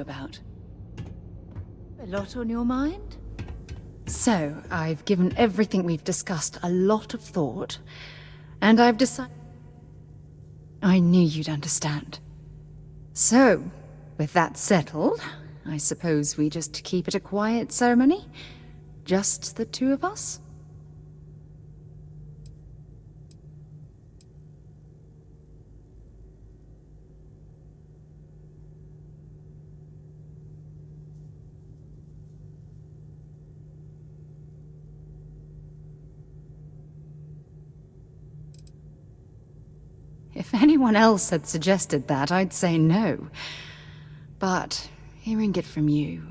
about? A lot on your mind? So, I've given everything we've discussed a lot of thought, and I've decided... I knew you'd understand. So, with that settled, I suppose we just keep it a quiet ceremony? Just the two of us? If anyone else had suggested that, I'd say no. But hearing it from you,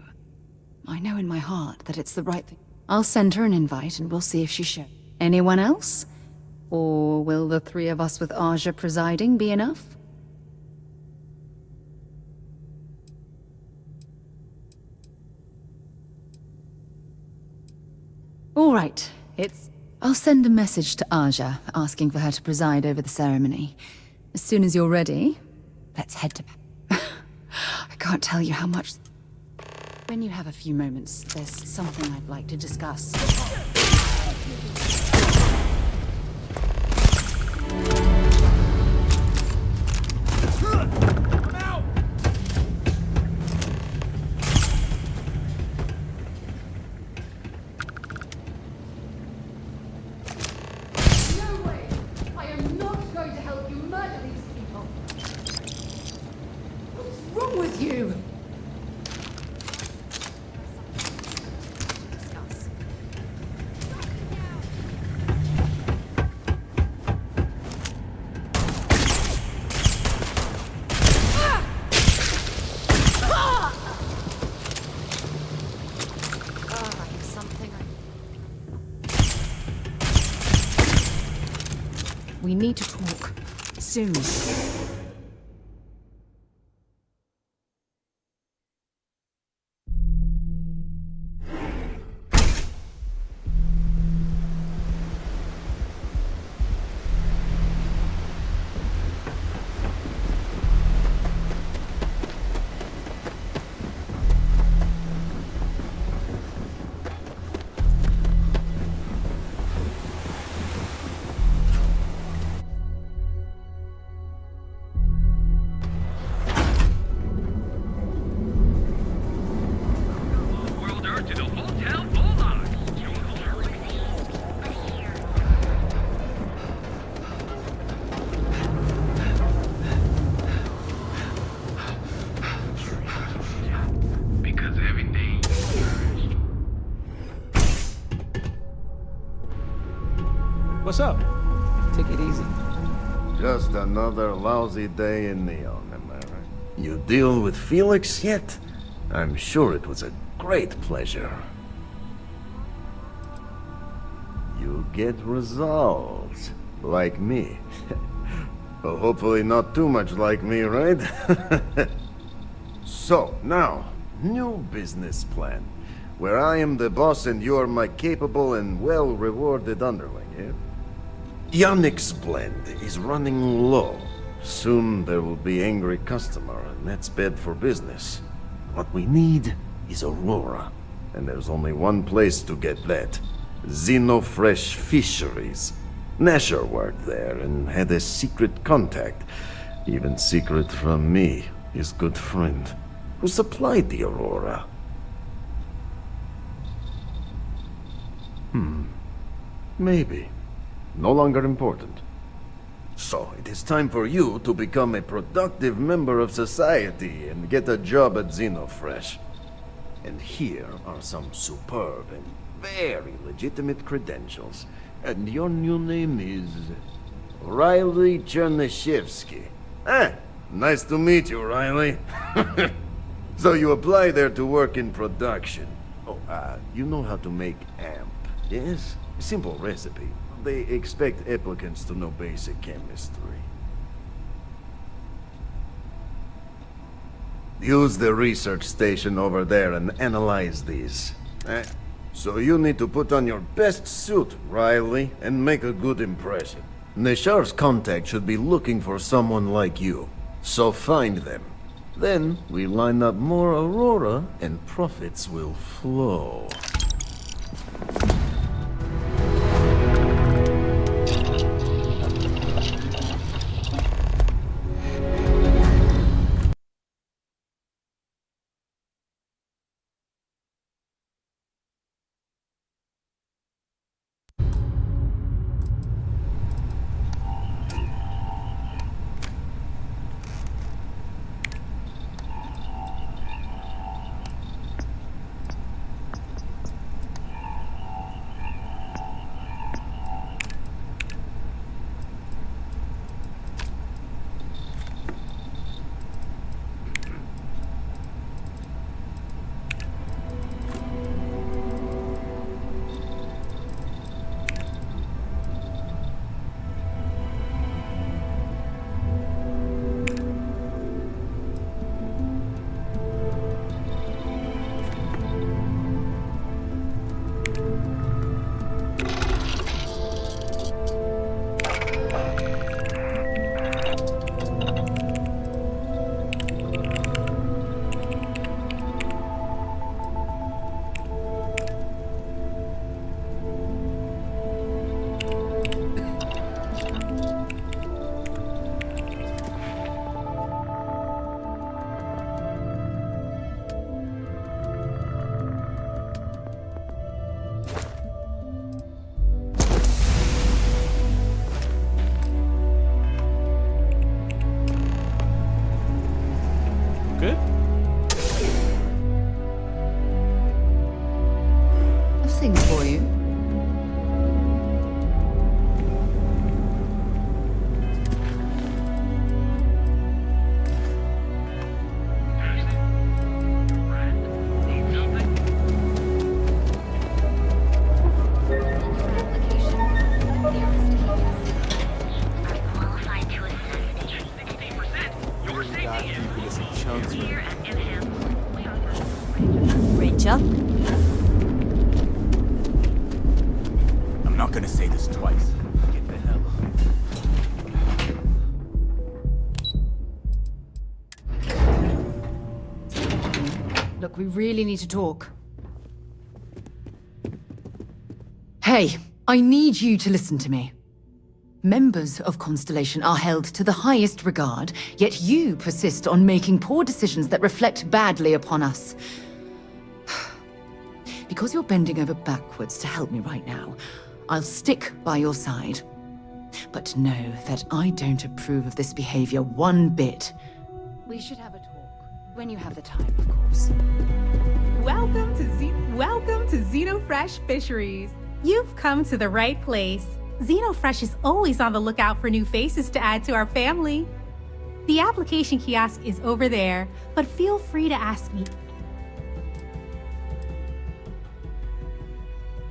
I know in my heart that it's the right thing. I'll send her an invite and we'll see if she shows. Anyone else? Or will the three of us with Aja presiding be enough? All right, I'll send a message to Aja, asking for her to preside over the ceremony. As soon as you're ready, let's head to... I can't tell you how much... When you have a few moments, there's something I'd like to discuss. We need to talk. Soon. What's up? Take it easy. Just another lousy day in Neon, am I right? You deal with Felix yet? I'm sure it was a great pleasure. You get results. Like me. Well, hopefully not too much like me, right? So, now, new business plan. Where I am the boss and you are my capable and well-rewarded underling, yeah? Yannick's blend is running low. Soon there will be angry customer, and that's bad for business. What we need is Aurora, and there's only one place to get that. Xenofresh Fisheries. Nasher worked there and had a secret contact. Even secret from me, his good friend, who supplied the Aurora. Maybe. No longer important. So, it is time for you to become a productive member of society and get a job at Xenofresh. And here are some superb and very legitimate credentials. And your new name is... Riley Chernyshevsky. Nice to meet you, Riley. So you apply there to work in production. Oh, you know how to make amp, yes? Simple recipe. They expect applicants to know basic chemistry. Use the research station over there and analyze these. So you need to put on your best suit, Riley, and make a good impression. Neshar's contact should be looking for someone like you. So find them. Then we line up more Aurora and profits will flow. Good? I'll sing for you. Rachel? I'm not gonna say this twice. Get the hell Look, we really need to talk. Hey, I need you to listen to me. Members of Constellation are held to the highest regard, yet you persist on making poor decisions that reflect badly upon us. Because you're bending over backwards to help me right now, I'll stick by your side. But know that I don't approve of this behavior one bit. We should have a talk, when you have the time, of course. Welcome to Xenofresh Fisheries. You've come to the right place. Xenofresh is always on the lookout for new faces to add to our family. The application kiosk is over there, but feel free to ask me.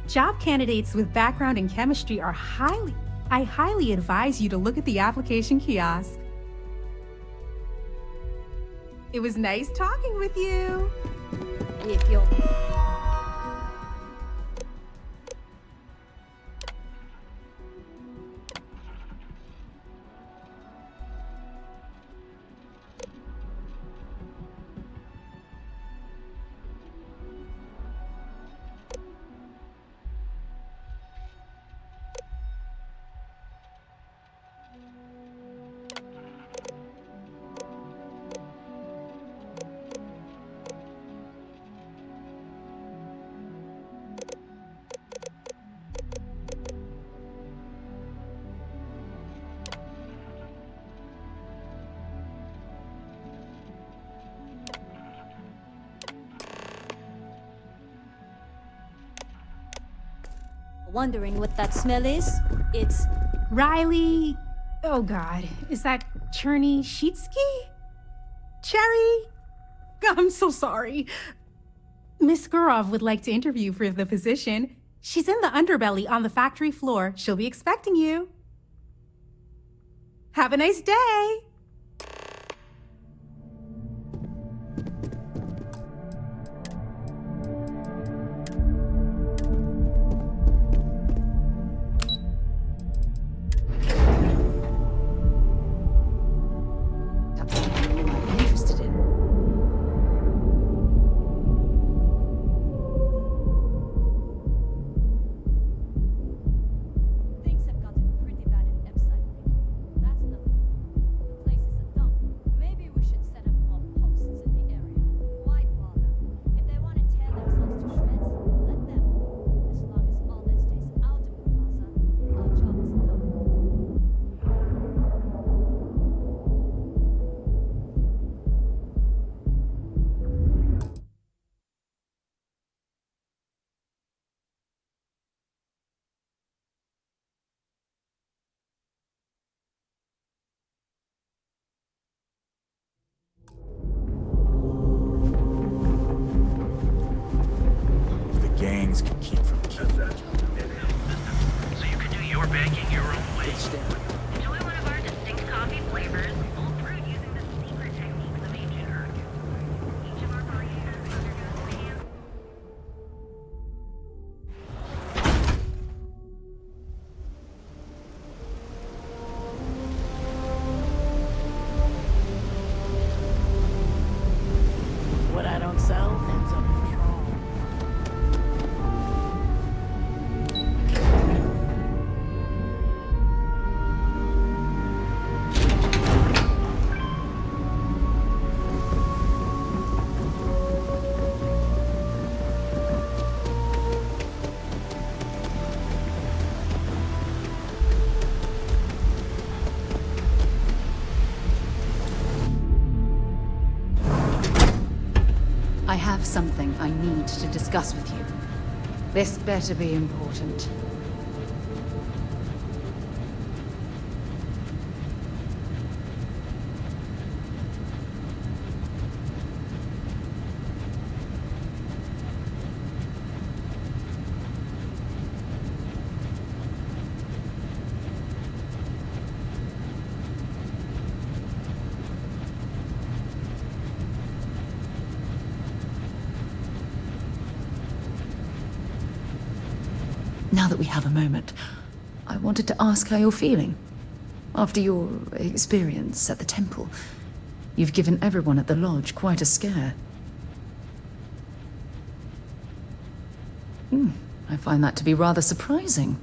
Job candidates with background in chemistry are I highly advise you to look at the application kiosk. It was nice talking with you. If you're... Wondering what that smell is? It's... Riley, oh God, is that Cherny-Sheetsky? Cherry? I'm so sorry. Miss Gurov would like to interview for the position. She's in the underbelly on the factory floor. She'll be expecting you. Have a nice day. That's something you might be interested in. things can keep from killing each other. So you can do your banking your own way. Stand. Enjoy one of our distinct coffee flavors, all brewed using the secret techniques of ancient herbs. Each of our varietors undergoes hand. What I don't sell ends up in trawl. I have something I need to discuss with you. This better be important. Now that we have a moment, I wanted to ask how you're feeling. After your experience at the temple, you've given everyone at the lodge quite a scare. I find that to be rather surprising.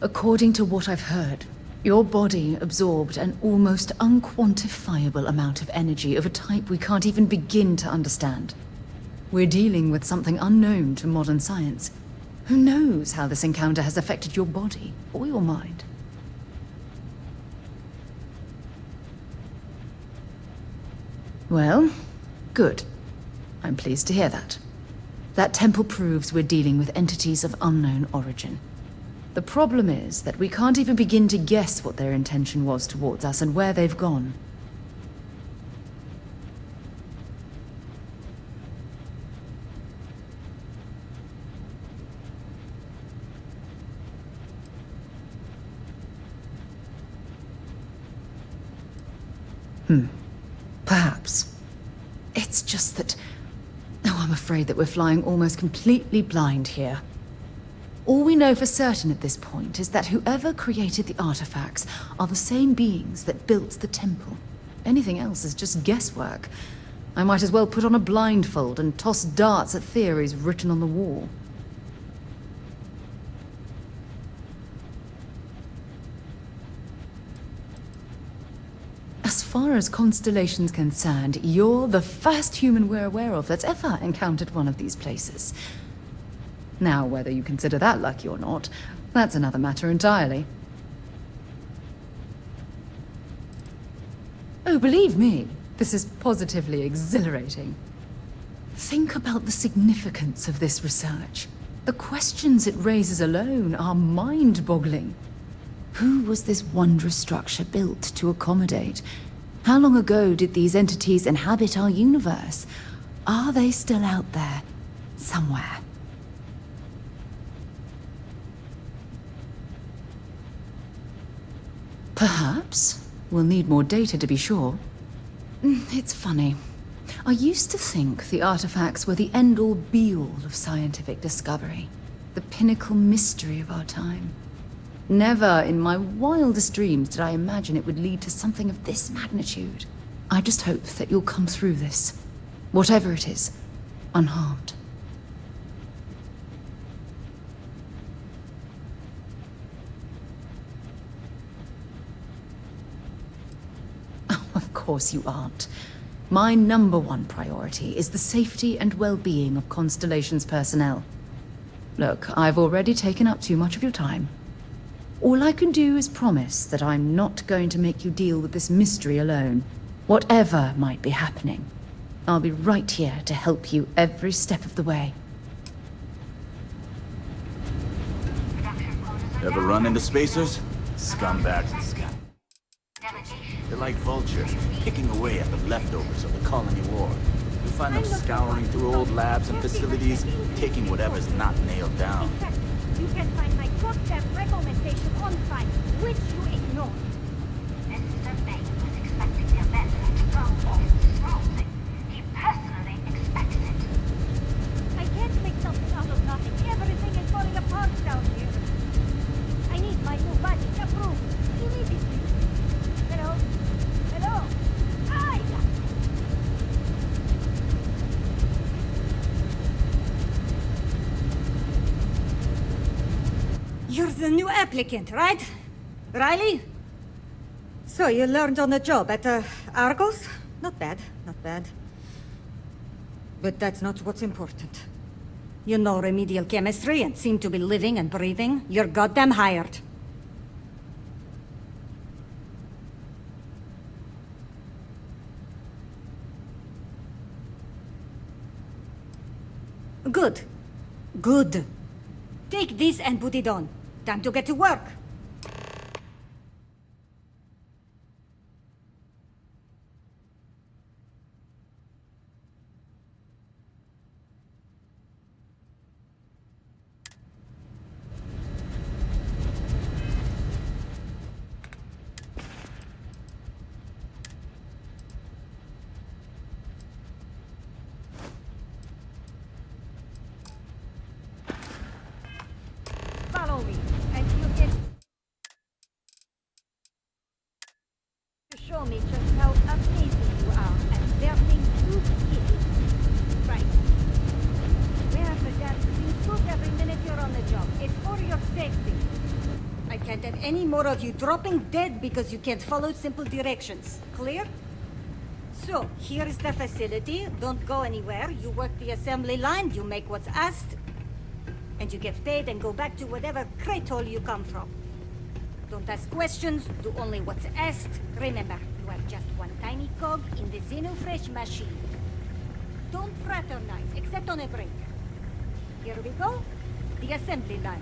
According to what I've heard, your body absorbed an almost unquantifiable amount of energy of a type we can't even begin to understand. We're dealing with something unknown to modern science. Who knows how this encounter has affected your body or your mind? Well, good. I'm pleased to hear that. That temple proves we're dealing with entities of unknown origin. The problem is that we can't even begin to guess what their intention was towards us and where they've gone. Perhaps. It's just that... Oh, I'm afraid that we're flying almost completely blind here. All we know for certain at this point is that whoever created the artifacts are the same beings that built the temple. Anything else is just guesswork. I might as well put on a blindfold and toss darts at theories written on the wall. As far as Constellation's concerned, you're the first human we're aware of that's ever encountered one of these places. Now, whether you consider that lucky or not, that's another matter entirely. Oh, believe me, this is positively exhilarating. Think about the significance of this research. The questions it raises alone are mind-boggling. Who was this wondrous structure built to accommodate? How long ago did these entities inhabit our universe? Are they still out there, somewhere? Perhaps. We'll need more data to be sure. It's funny. I used to think the artifacts were the end-all be-all of scientific discovery, the pinnacle mystery of our time. Never in my wildest dreams did I imagine it would lead to something of this magnitude. I just hope that you'll come through this, whatever it is, unharmed. Oh, of course you aren't. My #1 priority is the safety and well-being of Constellation's personnel. Look, I've already taken up too much of your time. All I can do is promise that I'm not going to make you deal with this mystery alone. Whatever might be happening, I'll be right here to help you every step of the way. Ever run into spacers? Scumbags and scum. They're like vultures, picking away at the leftovers of the colony war. find them scouring through old labs and facilities, taking whatever's not nailed down. You can find my goddamn recommendation on site, which you ignored. Mr. Bain was expecting the amendment from Austin's ruling. He personally expects it. I can't make something out of nothing. Everything is falling apart down here. I need my new budget approved immediately. Hello? Hello? Ida! You're the new applicant, right? Riley? So you learned on the job at Argos? Not bad, not bad. But that's not what's important. You know remedial chemistry and seem to be living and breathing. You're goddamn hired. Good. Good. Take this and put it on. Time to get to work. Follow me, and you get to show me just how amazing you are at learning new skills. Right. Wear the damn clean suit every minute you're on the job. It's for your safety. I can't have any more of you dropping dead because you can't follow simple directions. Clear? So, here is the facility. Don't go anywhere. You work the assembly line, you make what's asked, and you get paid and go back to whatever crate hole you come from. Don't ask questions, do only what's asked. Remember, you are just one tiny cog in the Xenofresh machine. Don't fraternize, except on a break. Here we go. The assembly line.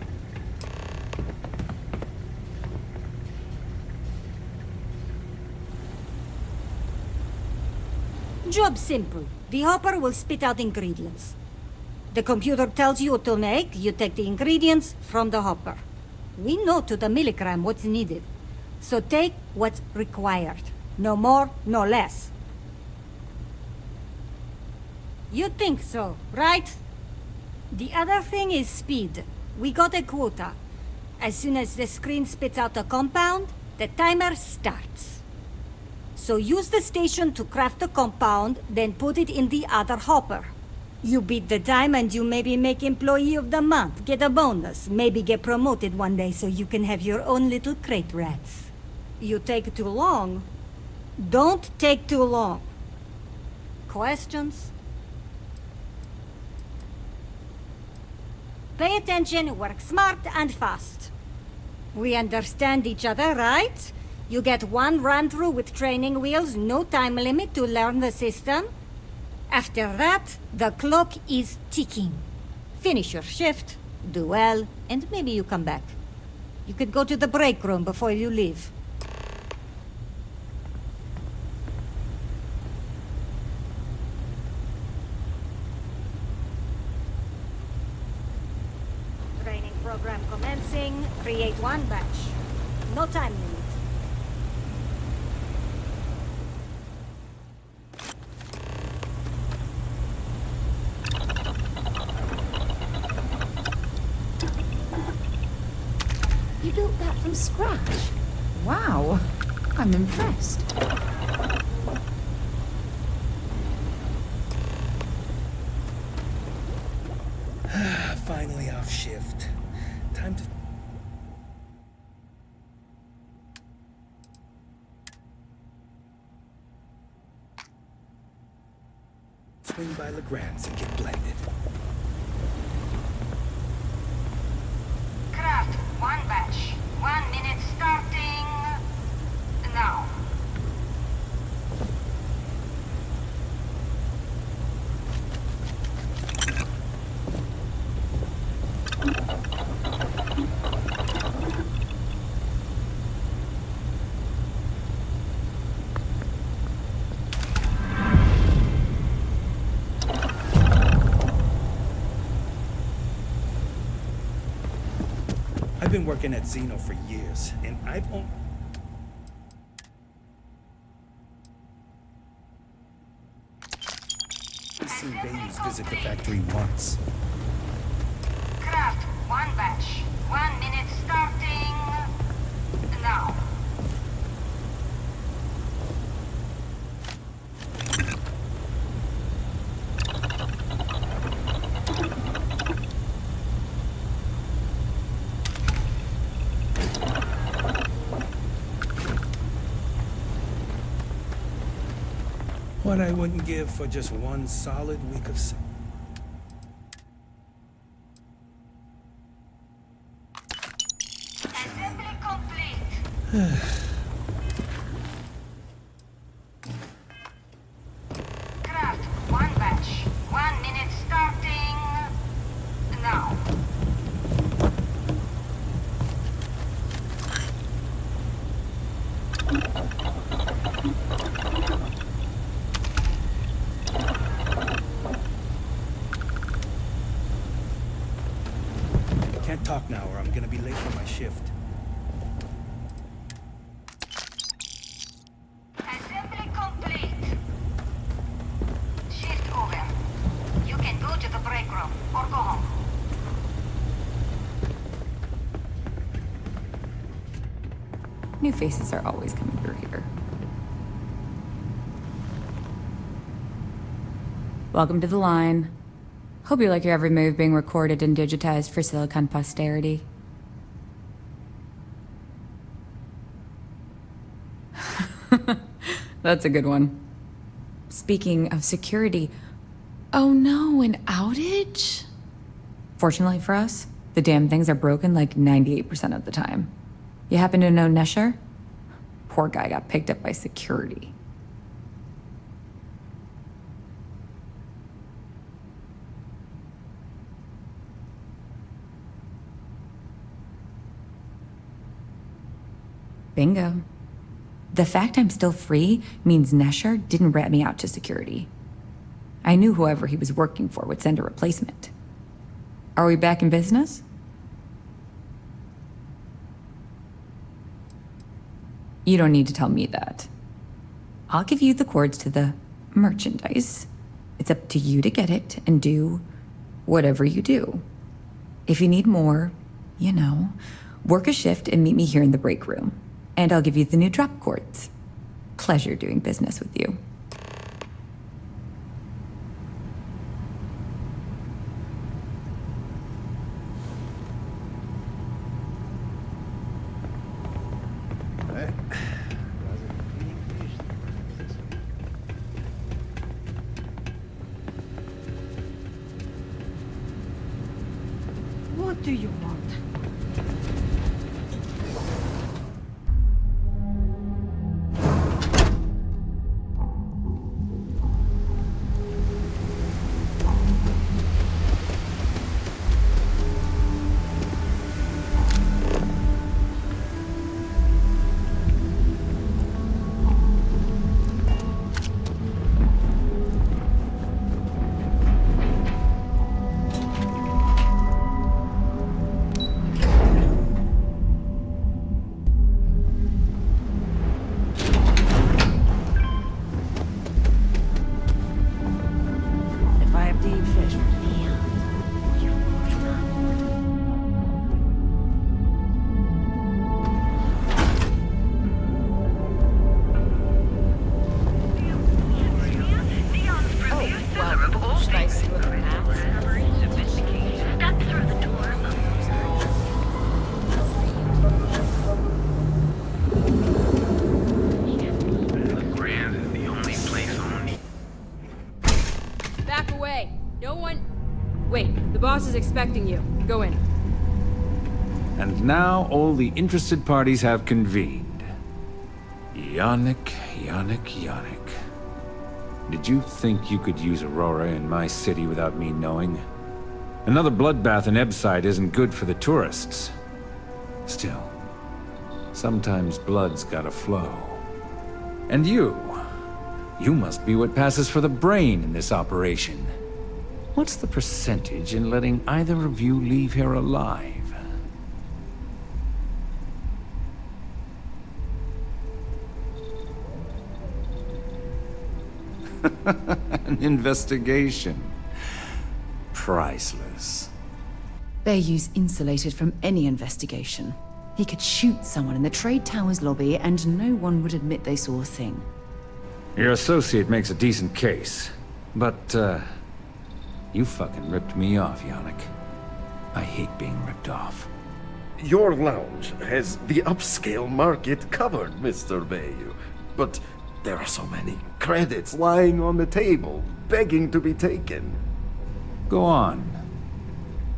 Job simple. The hopper will spit out ingredients. The computer tells you what to make, you take the ingredients from the hopper. We know to the milligram what's needed. So take what's required. No more, no less. You think so, right? The other thing is speed. We got a quota. As soon as the screen spits out a compound, the timer starts. So use the station to craft the compound, then put it in the other hopper. You beat the time and you maybe make Employee of the Month, get a bonus, maybe get promoted one day so you can have your own little crate rats. You take too long. Don't take too long. Questions? Pay attention, work smart and fast. We understand each other, right? You get one run-through with training wheels, no time limit to learn the system. After that, the clock is ticking. Finish your shift, do well, and maybe you come back. You could go to the break room before you leave. Training program commencing. Create one batch. No time limit. You built that from scratch? Wow, I'm impressed. Finally off shift. Time to... swing by Legrand's and get blended. Craft one batch. 1 minute starting now. I've been working at Xeno for years, and I've only... seen Bayes visit the factory once. Craft one batch. 1 minute starting now. What I wouldn't give for just one solid week of Assembly complete. Craft one batch. 1 minute starting now. Can't talk now or I'm gonna be late for my shift. Assembly complete. Shift over. You can go to the break room or go home. New faces are always coming through here. Welcome to the line. Hope you like your every move being recorded and digitized for Silicon posterity. That's a good one. Speaking of security, oh no, an outage? Fortunately for us, the damn things are broken like 98% of the time. You happen to know Nesher? Poor guy got picked up by security. Bingo. The fact I'm still free means Nesher didn't rat me out to security. I knew whoever he was working for would send a replacement. Are we back in business? You don't need to tell me that. I'll give you the codes to the merchandise. It's up to you to get it and do whatever you do. If you need more, you know, work a shift and meet me here in the break room. And I'll give you the new drop cords. Pleasure doing business with you. What do you want? boss is expecting you. Go in. And now all the interested parties have convened. Yannick. Did you think you could use Aurora in my city without me knowing? Another bloodbath in Ebside isn't good for the tourists. Still, sometimes blood's gotta flow. And you must be what passes for the brain in this operation. What's the percentage in letting either of you leave here alive? An investigation. Priceless. Their use insulated from any investigation. He could shoot someone in the Trade Towers lobby and no one would admit they saw a thing. Your associate makes a decent case. But, you fucking ripped me off, Yannick. I hate being ripped off. Your lounge has the upscale market covered, Mr. Bayou. But there are so many credits lying on the table, begging to be taken. Go on.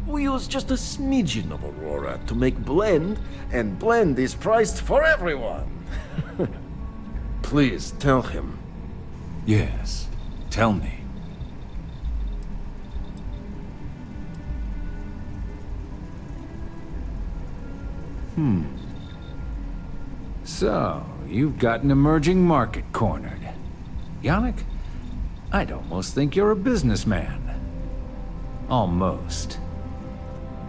We use just a smidgen of Aurora to make blend, and blend is priced for everyone. Please tell him. Yes, tell me. So, you've got an emerging market cornered. Yannick, I'd almost think you're a businessman. Almost.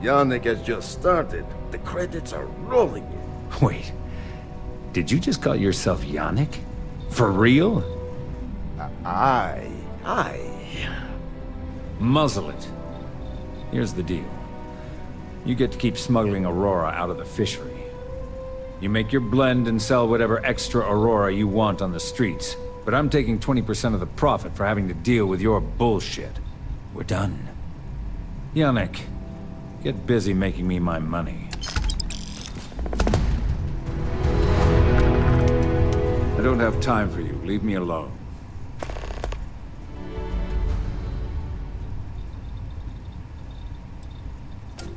Yannick has just started. The credits are rolling in. Wait, did you just call yourself Yannick? For real? Aye. Muzzle it. Here's the deal. You get to keep smuggling Aurora out of the fishery. You make your blend and sell whatever extra Aurora you want on the streets, but I'm taking 20% of the profit for having to deal with your bullshit. We're done. Yannick, get busy making me my money. I don't have time for you. Leave me alone.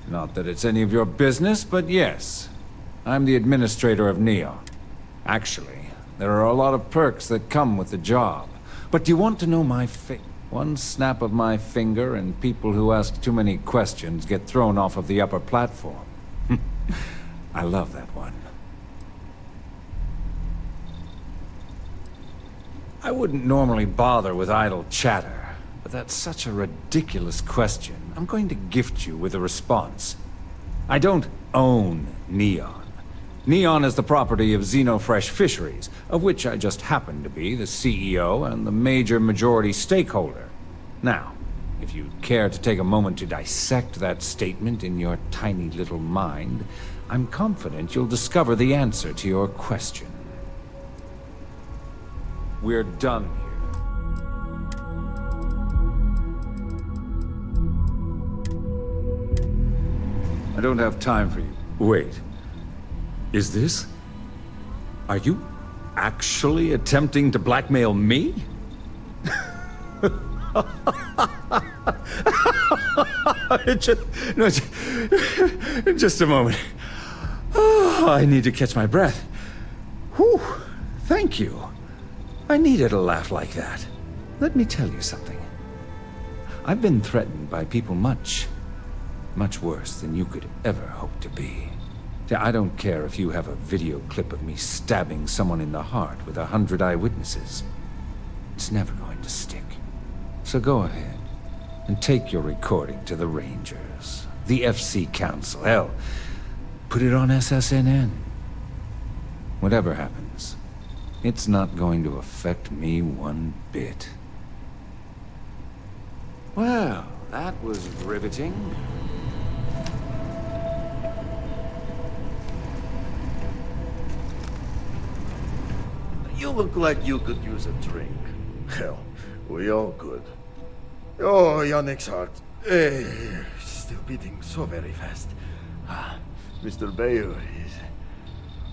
Not that it's any of your business, but yes. I'm the administrator of Neon. Actually, there are a lot of perks that come with the job. But do you want to know my fate? One snap of my finger and people who ask too many questions get thrown off of the upper platform. I love that one. I wouldn't normally bother with idle chatter, but that's such a ridiculous question. I'm going to gift you with a response. I don't own Neon. Neon is the property of Xenofresh Fisheries, of which I just happen to be the CEO and the major majority stakeholder. Now, if you'd care to take a moment to dissect that statement in your tiny little mind, I'm confident you'll discover the answer to your question. We're done here. I don't have time for you. Wait. Is this? Are you actually attempting to blackmail me? Just a moment. Oh, I need to catch my breath. Whew, thank you. I needed a laugh like that. Let me tell you something. I've been threatened by people much worse than you could ever hope to be. I don't care if you have a video clip of me stabbing someone in the heart with 100 eyewitnesses. It's never going to stick. So go ahead and take your recording to the Rangers, the FC Council. Hell, put it on SSNN. Whatever happens, it's not going to affect me one bit. Well, that was riveting. You look like you could use a drink. Hell, we all could. Oh, Yannick's heart. Still beating so very fast. Mr. Bayou is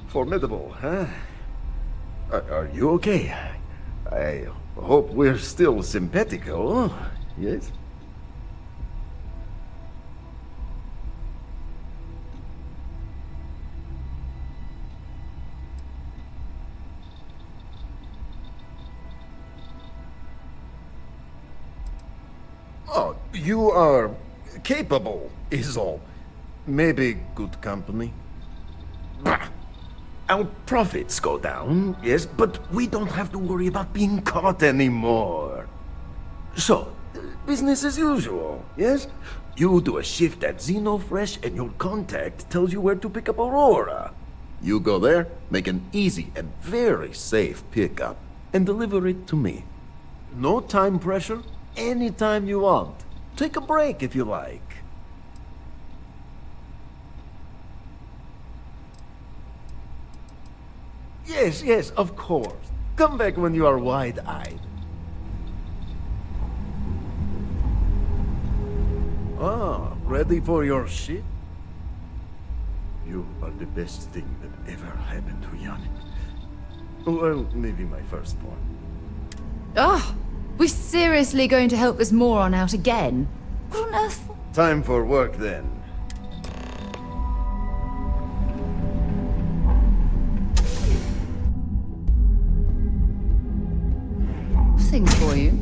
formidable, huh? Are you okay? I hope we're still simpatico, yes? Oh, you are capable, is all. Maybe good company. Bah! Our profits go down, yes, but we don't have to worry about being caught anymore. So, business as usual, yes? You do a shift at Xenofresh and your contact tells you where to pick up Aurora. You go there, make an easy and very safe pickup, and deliver it to me. No time pressure. Anytime you want. Take a break if you like. Yes, yes, of course. Come back when you are wide-eyed. Ah, ready for your shit? You are the best thing that ever happened to Yannick. Well, maybe my firstborn. Oh, we're seriously going to help this moron out again? What on earth? Time for work then. Thing for you.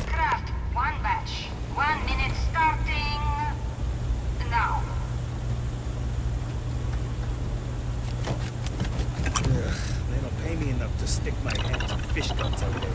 Craft, one batch. 1 minute starting now. Ugh, they don't pay me enough to stick my hands in fish guts every day.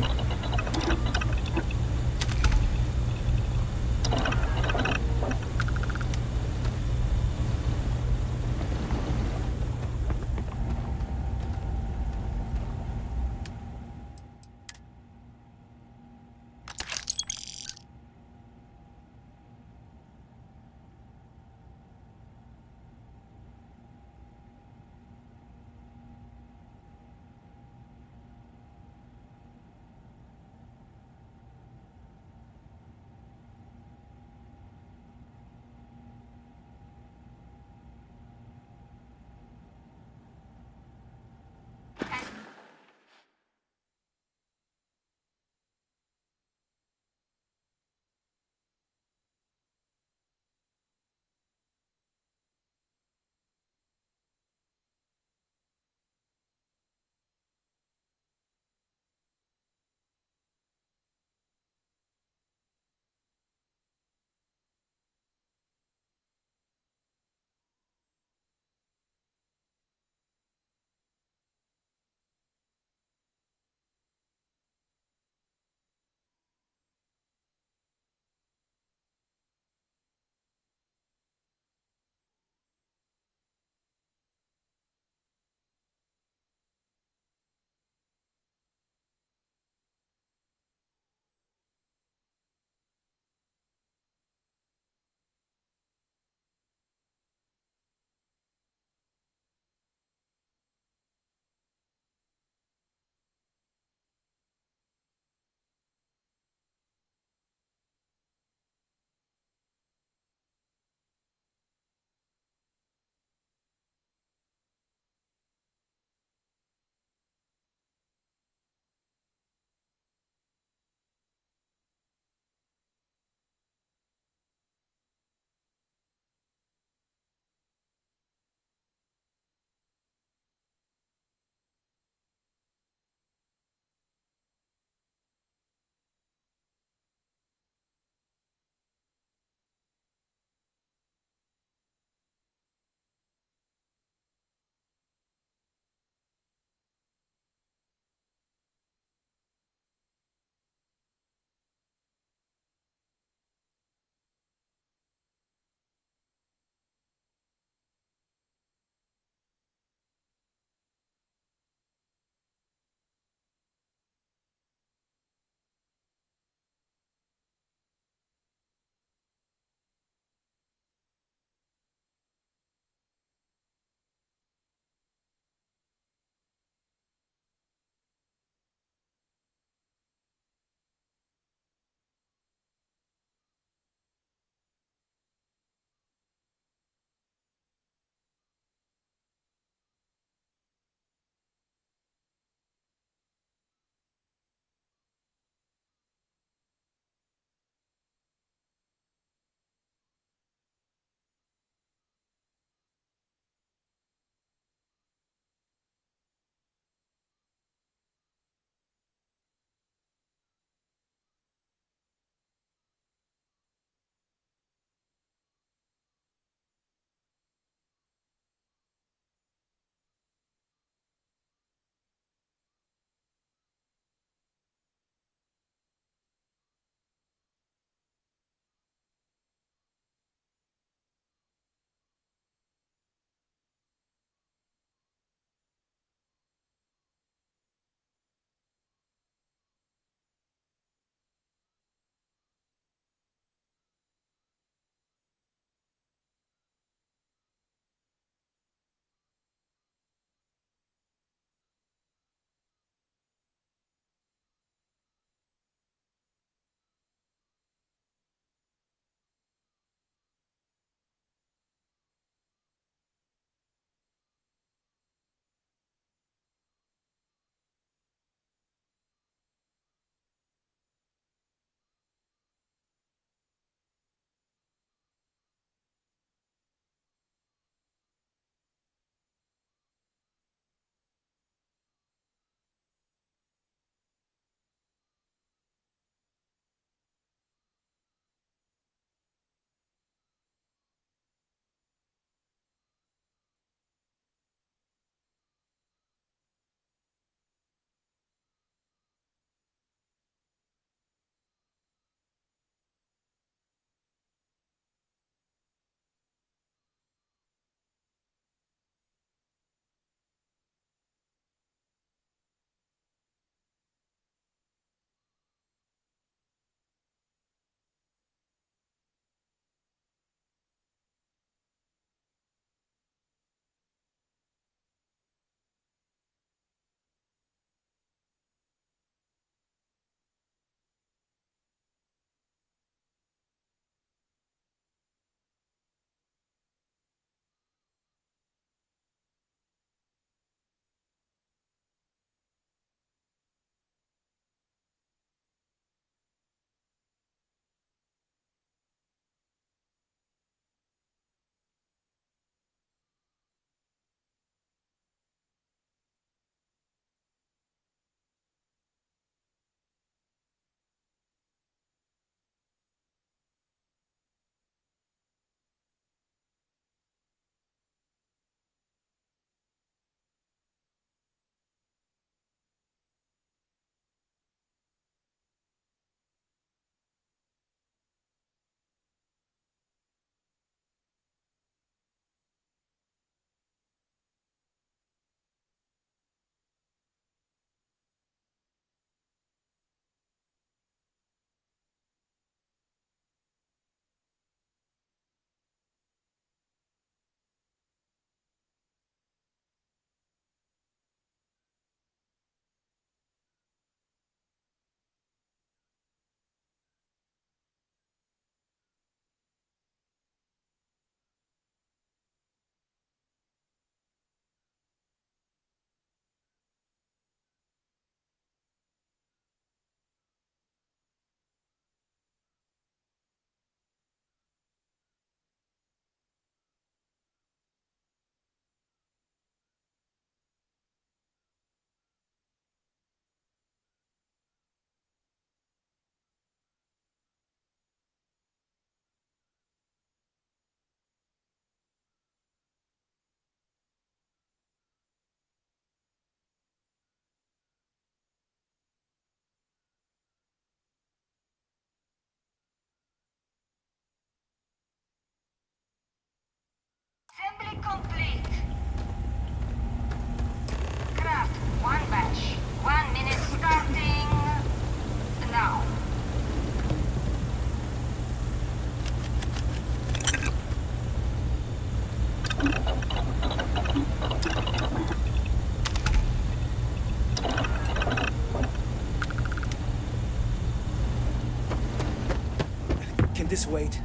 this weight?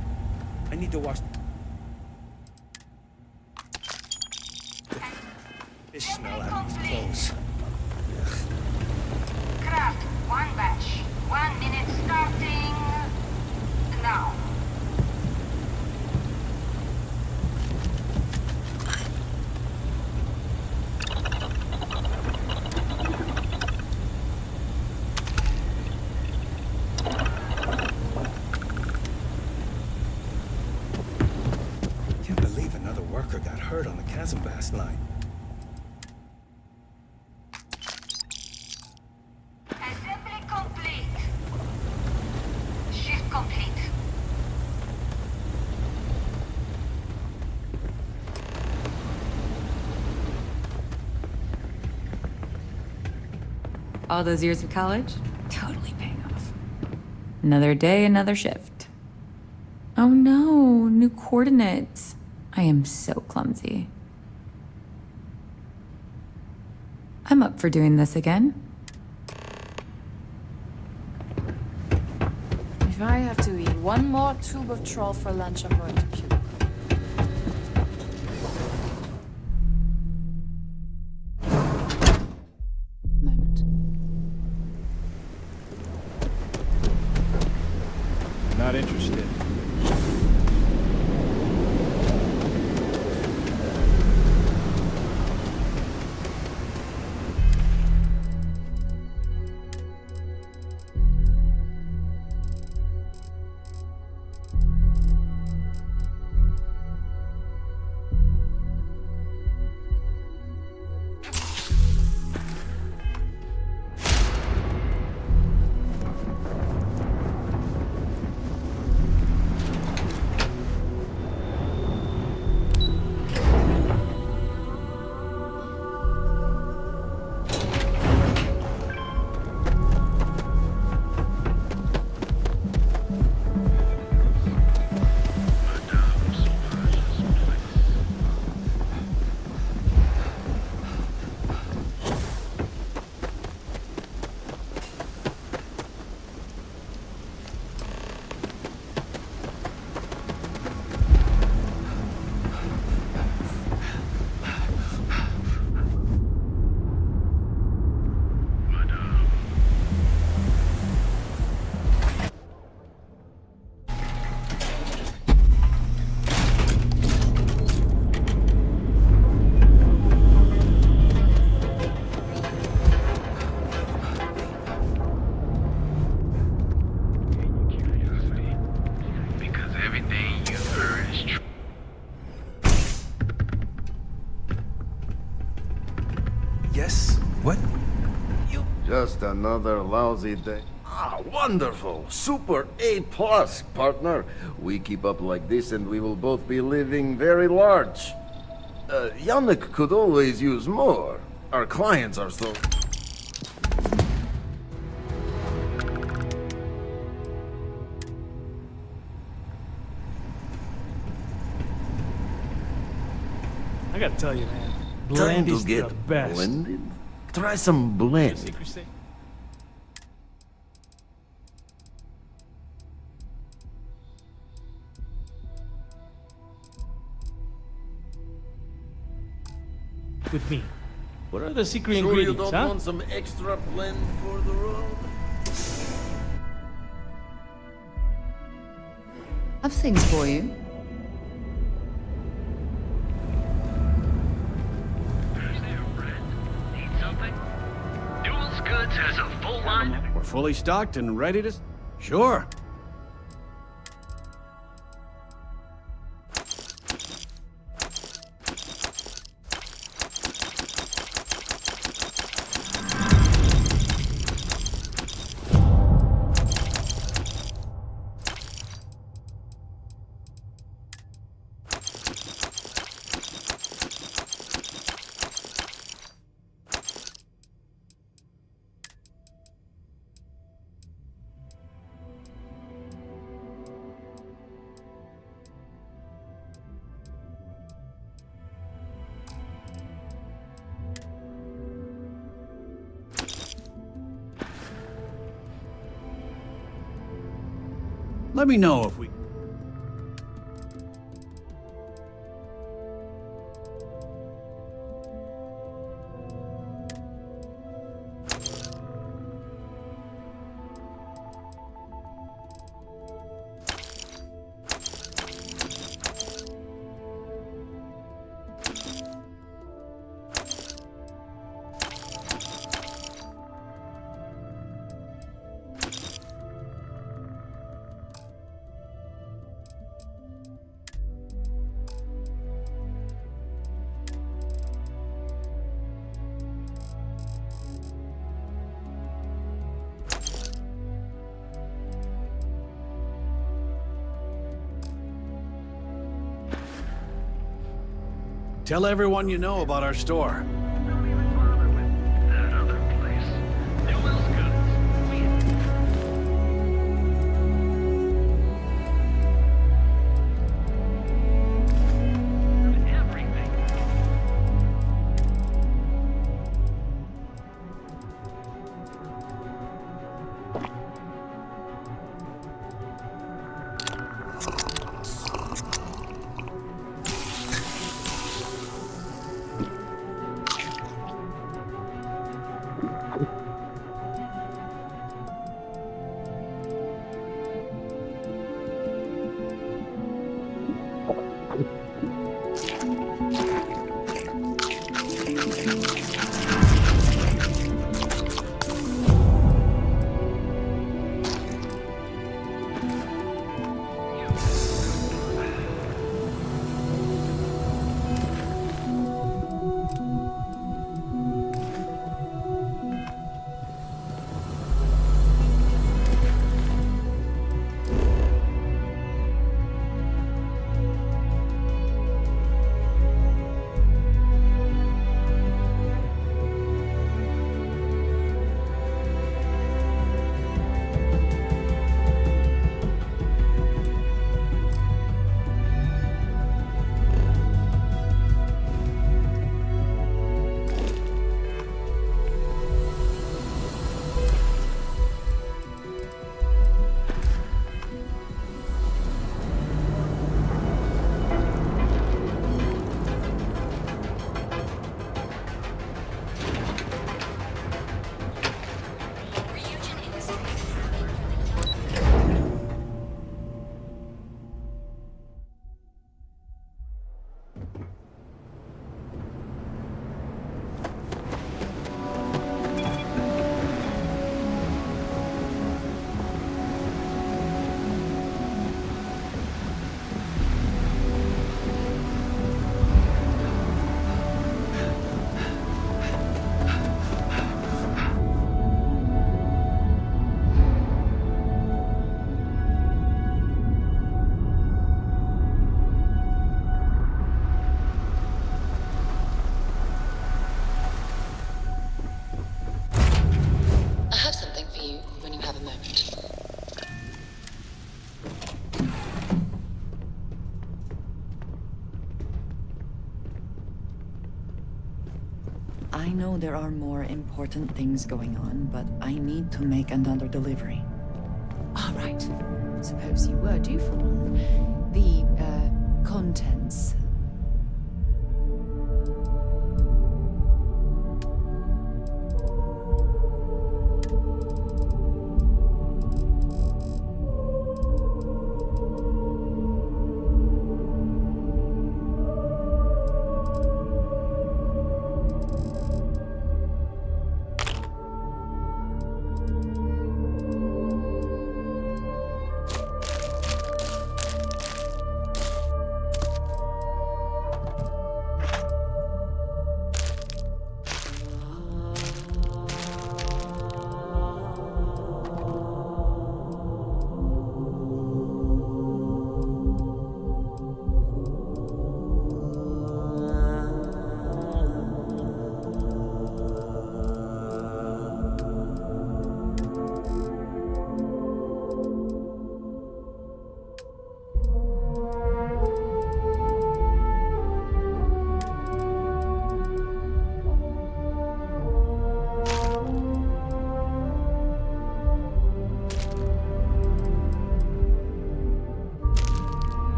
I need to wash. Fish smell out of these clothes. Craft one batch. 1 minute starting now. Can't believe another worker got hurt on the Kazambast line. Assembly complete. Shift complete. All those years of college? Totally paying off. Another day, another shift. Oh no, new coordinates. I am so clumsy. I'm up for doing this again. If I have to eat one more tube of troll for lunch, I'm going to puke. Moment. Not interested. Yes? What? Just another lousy day. Ah, wonderful! Super A+, partner. We keep up like this and we will both be living very large. Yannick could always use more. Our clients are so... I gotta tell you, man. Time Blandy's to get the best. blended? Try some blend. Secrecy? With me. What are the secret Sure you ingredients, don't huh? want some extra blend for the road? Have things for you. Duels Goods has a full line. We're fully stocked and ready to... Sure. Let me know if we... Tell everyone you know about our store. Don't even bother with that other place. Newell's Goods. We have everything. I have something for you when you have a moment. I know there are more important things going on, but I need to make another delivery. All right. Suppose you were due for one. The, contents.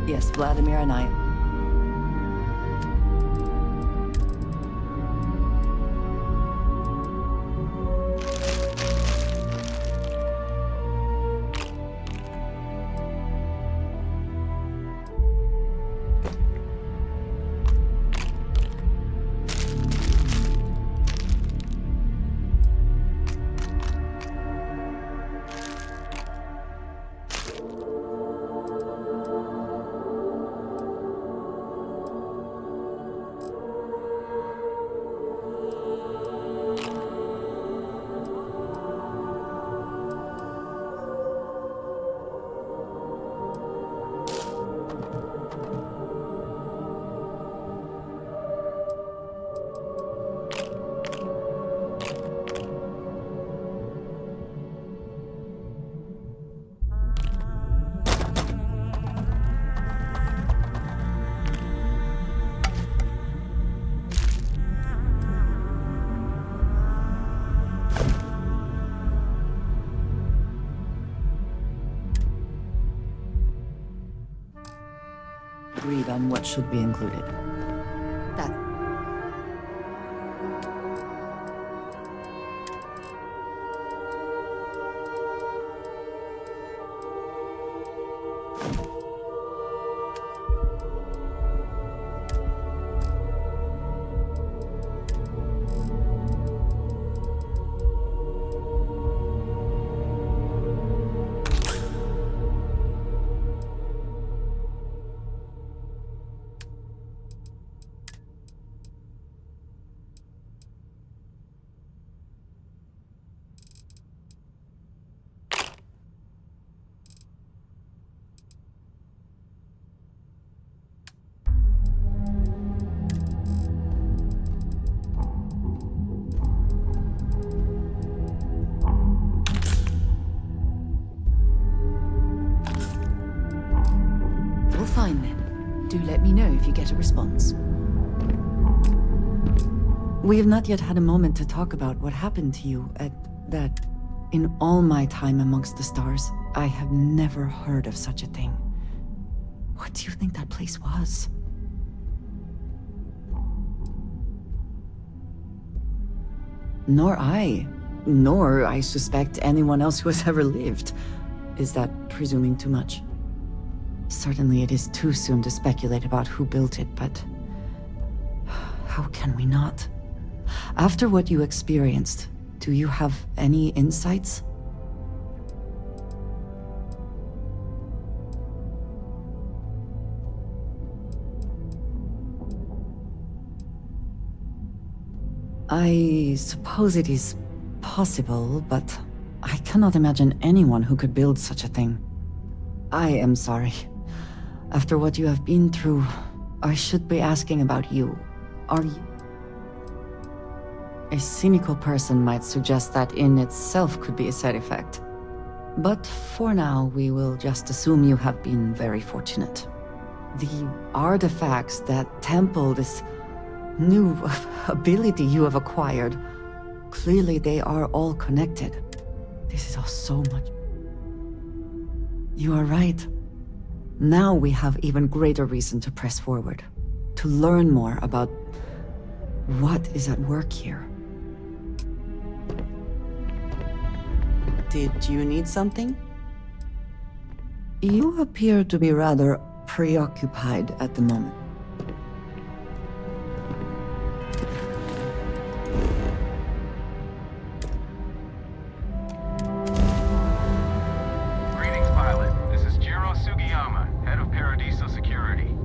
Yes, Vladimir and I. agreed on what should be included. That fine then. Do let me know if you get a response. We've not yet had a moment to talk about what happened to you at that... In all my time amongst the stars, I have never heard of such a thing. What do you think that place was? Nor I suspect anyone else who has ever lived. Is that presuming too much? Certainly it is too soon to speculate about who built it, but... how can we not? After what you experienced, do you have any insights? I suppose it is possible, but I cannot imagine anyone who could build such a thing. I am sorry. After what you have been through, I should be asking about you. Are you... A cynical person might suggest that in itself could be a side effect. But for now, we will just assume you have been very fortunate. The artifacts that temple this new ability you have acquired, clearly they are all connected. This is all so much... You are right. Now we have even greater reason to press forward, to learn more about what is at work here. Did you need something? You appear to be rather preoccupied at the moment. Greetings, pilot. This is Jiro Sugiyama, head of Paradiso Security.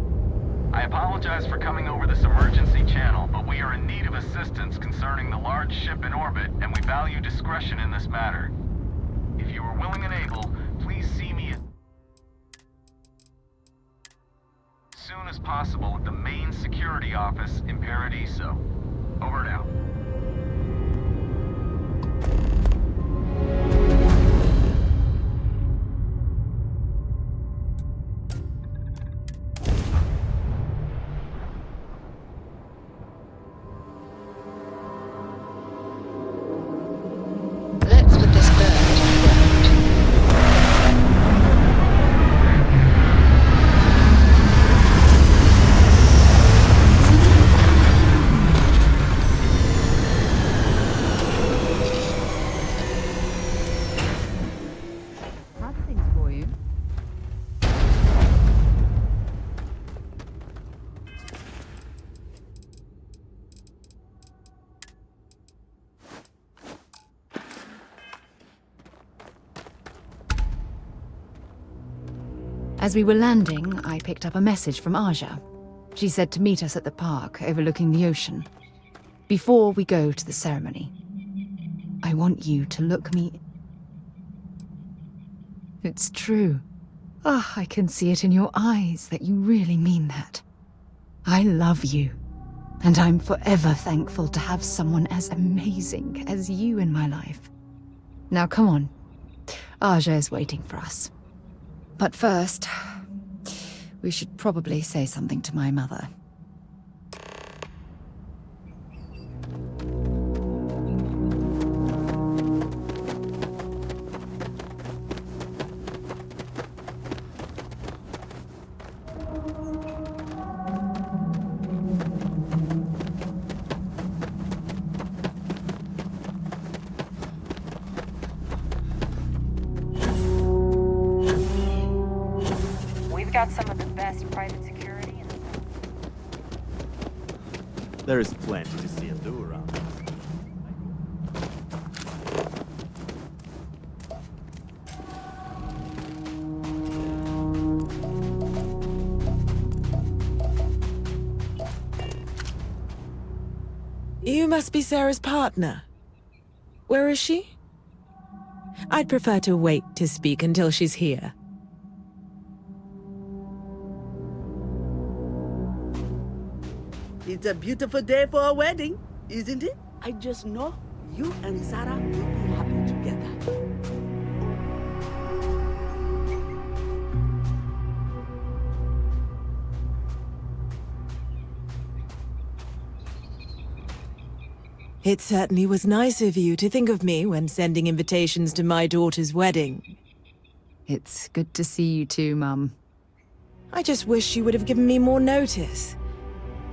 I apologize for coming over this emergency channel, but we are in need of assistance concerning the large ship in orbit, and we value discretion in this matter. If you are willing and able, please see me as soon as possible at the main security office in Paradiso. Over and out. Let's put this bird to work. How's things for you? As we were landing, I picked up a message from Aja. She said to meet us at the park overlooking the ocean. Before we go to the ceremony, I want you to look me... It's true. Ah, I can see it in your eyes that you really mean that. I love you, and I'm forever thankful to have someone as amazing as you in my life. Now come on. Aja is waiting for us. But first, we should probably say something to my mother. got some of the best private security in the There is plenty to see and do around here. You must be Sarah's partner. Where is she? I'd prefer to wait to speak until she's here. It's a beautiful day for a wedding, isn't it? I just know you and Sarah will be happy together. It certainly was nice of you to think of me when sending invitations to my daughter's wedding. It's good to see you too, Mum. I just wish you would have given me more notice.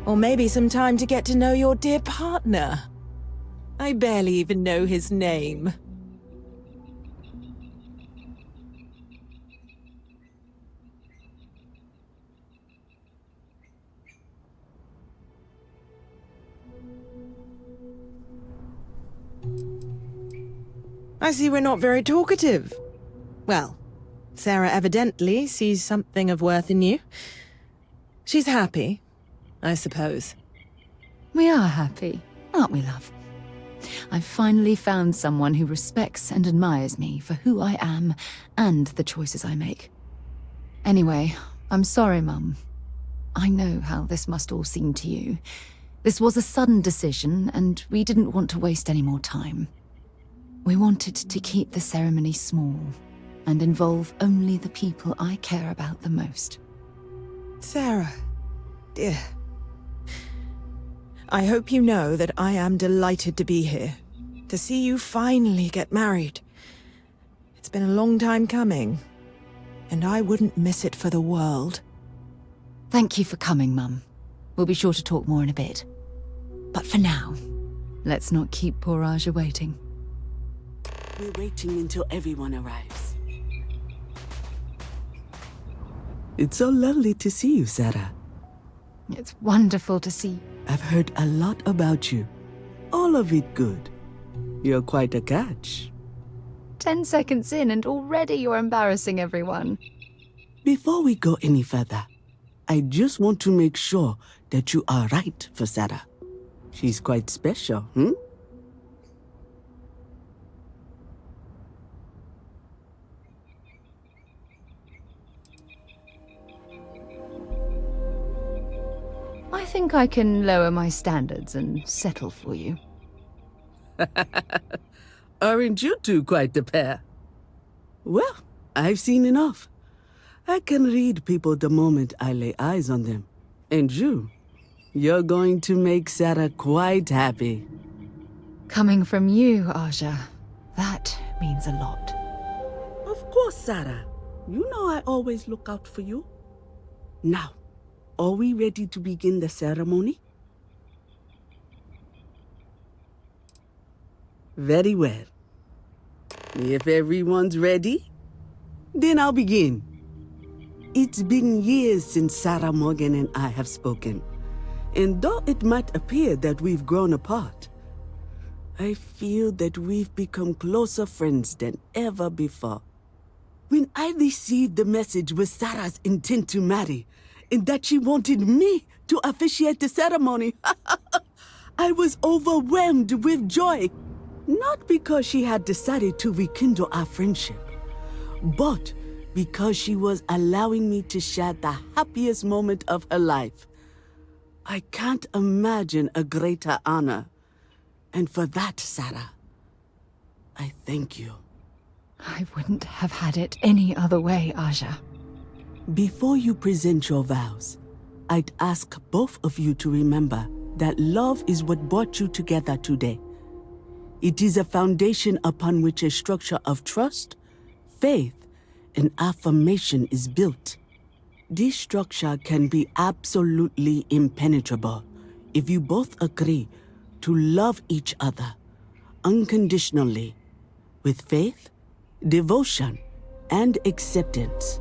Or maybe some time to get to know your dear partner. I barely even know his name. I see we're not very talkative. Well, Sarah evidently sees something of worth in you. She's happy, I suppose. We are happy, aren't we, love? I've finally found someone who respects and admires me for who I am and the choices I make. Anyway, I'm sorry, Mum. I know how this must all seem to you. This was a sudden decision, and we didn't want to waste any more time. We wanted to keep the ceremony small and involve only the people I care about the most. Sarah, dear. I hope you know that I am delighted to be here, to see you finally get married. It's been a long time coming, and I wouldn't miss it for the world. Thank you for coming, Mum. We'll be sure to talk more in a bit. But for now, let's not keep poor Aja waiting. We're waiting until everyone arrives. It's so lovely to see you, Sarah. It's wonderful to see. I've heard a lot about you. All of it good. You're quite a catch. 10 seconds in and already you're embarrassing everyone. Before we go any further, I just want to make sure that you are right for Sarah. She's quite special, I think I can lower my standards and settle for you. Aren't you two quite the pair? Well, I've seen enough. I can read people the moment I lay eyes on them. And you're going to make Sarah quite happy. Coming from you, Aja, that means a lot. Of course, Sarah. You know I always look out for you. Now, are we ready to begin the ceremony? Very well. If everyone's ready, then I'll begin. It's been years since Sarah Morgan and I have spoken. And though it might appear that we've grown apart, I feel that we've become closer friends than ever before. When I received the message with Sarah's intent to marry, and that she wanted me to officiate the ceremony, I was overwhelmed with joy. Not because she had decided to rekindle our friendship, but because she was allowing me to share the happiest moment of her life. I can't imagine a greater honor. And for that, Sarah, I thank you. I wouldn't have had it any other way, Aja. Before you present your vows, I'd ask both of you to remember that love is what brought you together today. It is a foundation upon which a structure of trust, faith, and affirmation is built. This structure can be absolutely impenetrable if you both agree to love each other unconditionally, with faith, devotion, and acceptance.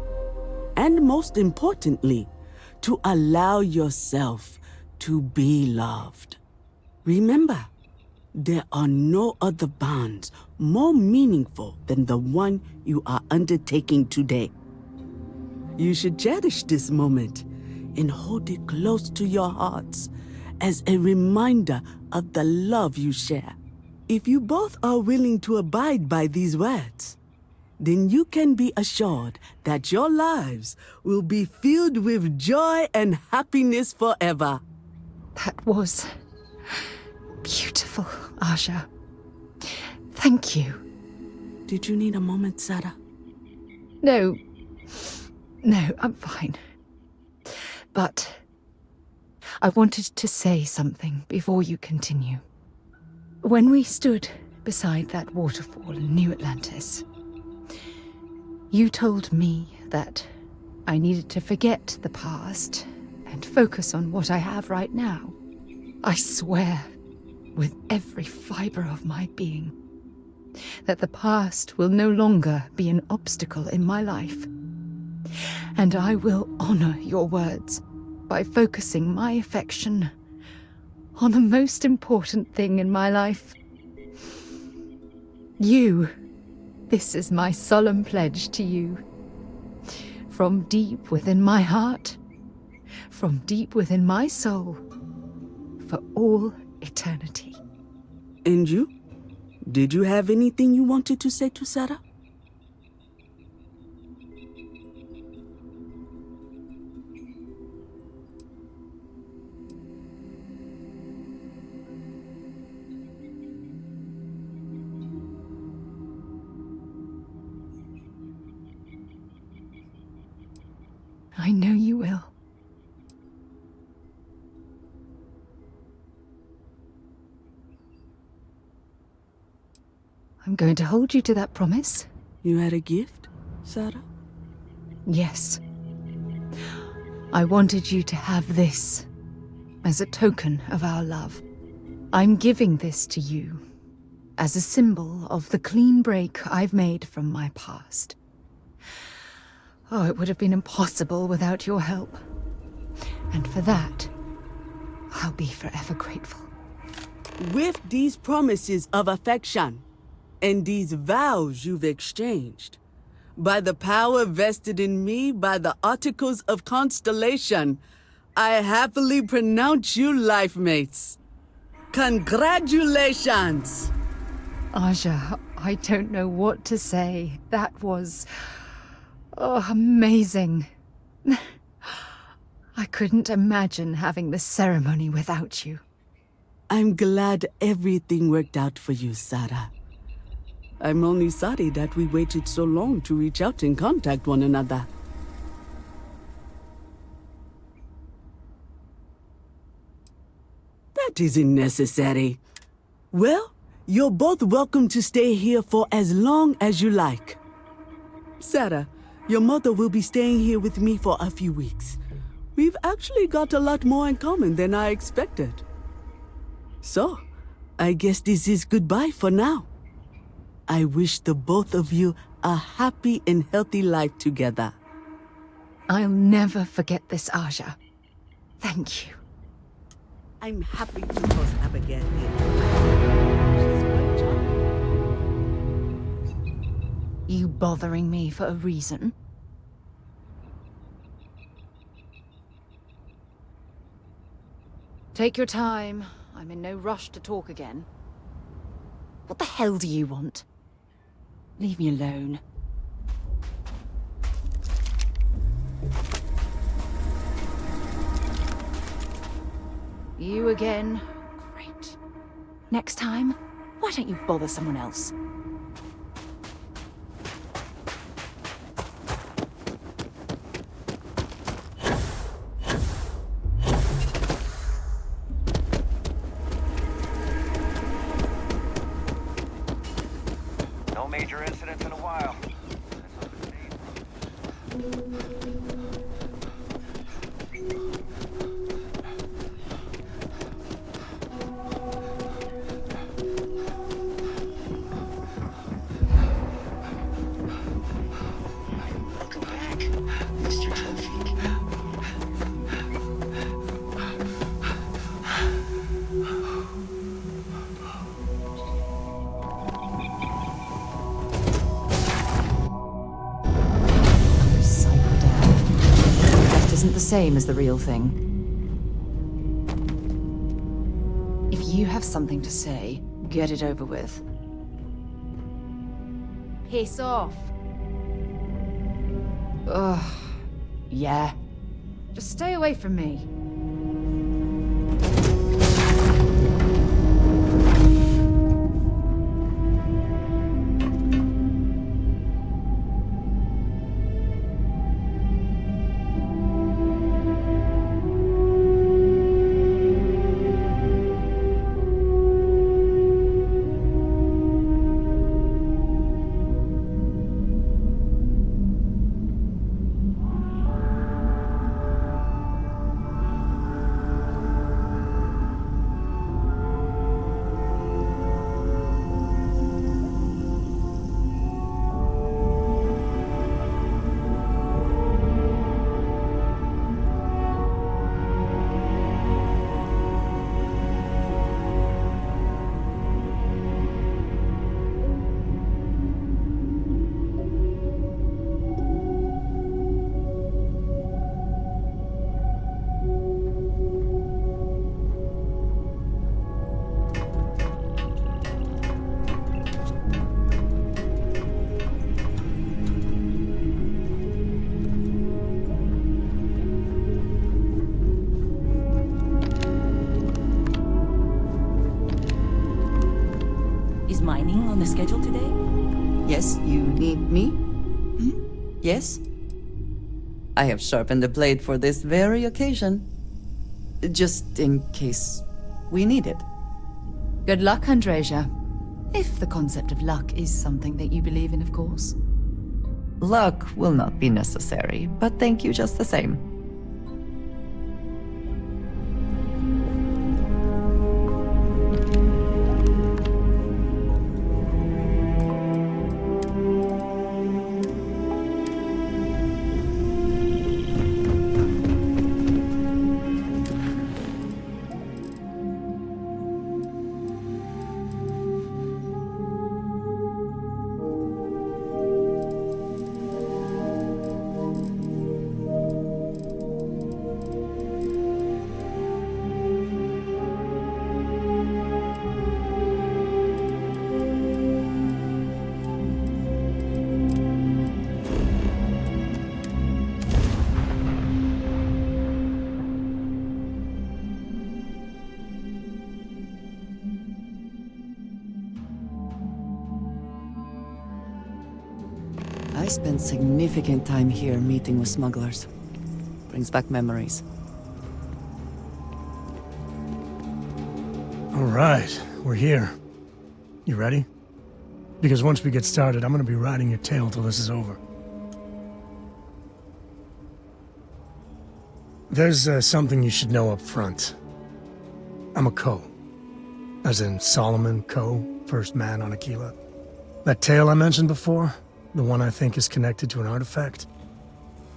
and most importantly, to allow yourself to be loved. Remember, there are no other bonds more meaningful than the one you are undertaking today. You should cherish this moment and hold it close to your hearts as a reminder of the love you share. If you both are willing to abide by these words, then you can be assured that your lives will be filled with joy and happiness forever. That was beautiful, Aja. Thank you. Did you need a moment, Sarah? No, I'm fine. But I wanted to say something before you continue. When we stood beside that waterfall in New Atlantis, you told me that I needed to forget the past and focus on what I have right now. I swear, with every fiber of my being, that the past will no longer be an obstacle in my life. And I will honor your words by focusing my affection on the most important thing in my life. You. This is my solemn pledge to you. From deep within my heart, from deep within my soul, for all eternity. And you? Did you have anything you wanted to say to Sarah? I know you will. I'm going to hold you to that promise. You had a gift, Sarah? Yes. I wanted you to have this as a token of our love. I'm giving this to you as a symbol of the clean break I've made from my past. Oh, it would have been impossible without your help. And for that, I'll be forever grateful. With these promises of affection and these vows you've exchanged, by the power vested in me by the Articles of Constellation, I happily pronounce you life mates. Congratulations! Aja, I don't know what to say. That was... amazing. I couldn't imagine having the ceremony without you. I'm glad everything worked out for you, Sarah. I'm only sorry that we waited so long to reach out and contact one another. That isn't necessary. Well, you're both welcome to stay here for as long as you like. Sarah, your mother will be staying here with me for a few weeks. We've actually got a lot more in common than I expected. So, I guess this is goodbye for now. I wish the both of you a happy and healthy life together. I'll never forget this, Aja. Thank you. I'm happy to host Abigail here. She's quite charming. You bothering me for a reason? Take your time. I'm in no rush to talk again. What the hell do you want? Leave me alone. You again? Great. Next time, why don't you bother someone else? No major incidents in a while. same as the real thing. If you have something to say, get it over with. Piss off. Ugh. Yeah. Just stay away from me. Is mining on the schedule today? Yes, you need me? Yes? I have sharpened the blade for this very occasion. Just in case we need it. Good luck, Andreja. If the concept of luck is something that you believe in, of course. Luck will not be necessary, but thank you just the same. I spent significant time here meeting with smugglers. Brings back memories. All right, we're here. You ready? Because once we get started, I'm gonna be riding your tail till this is over. There's something you should know up front. I'm a Co. As in Solomon Co., first man on Aquila. That tale I mentioned before, the one I think is connected to an artifact,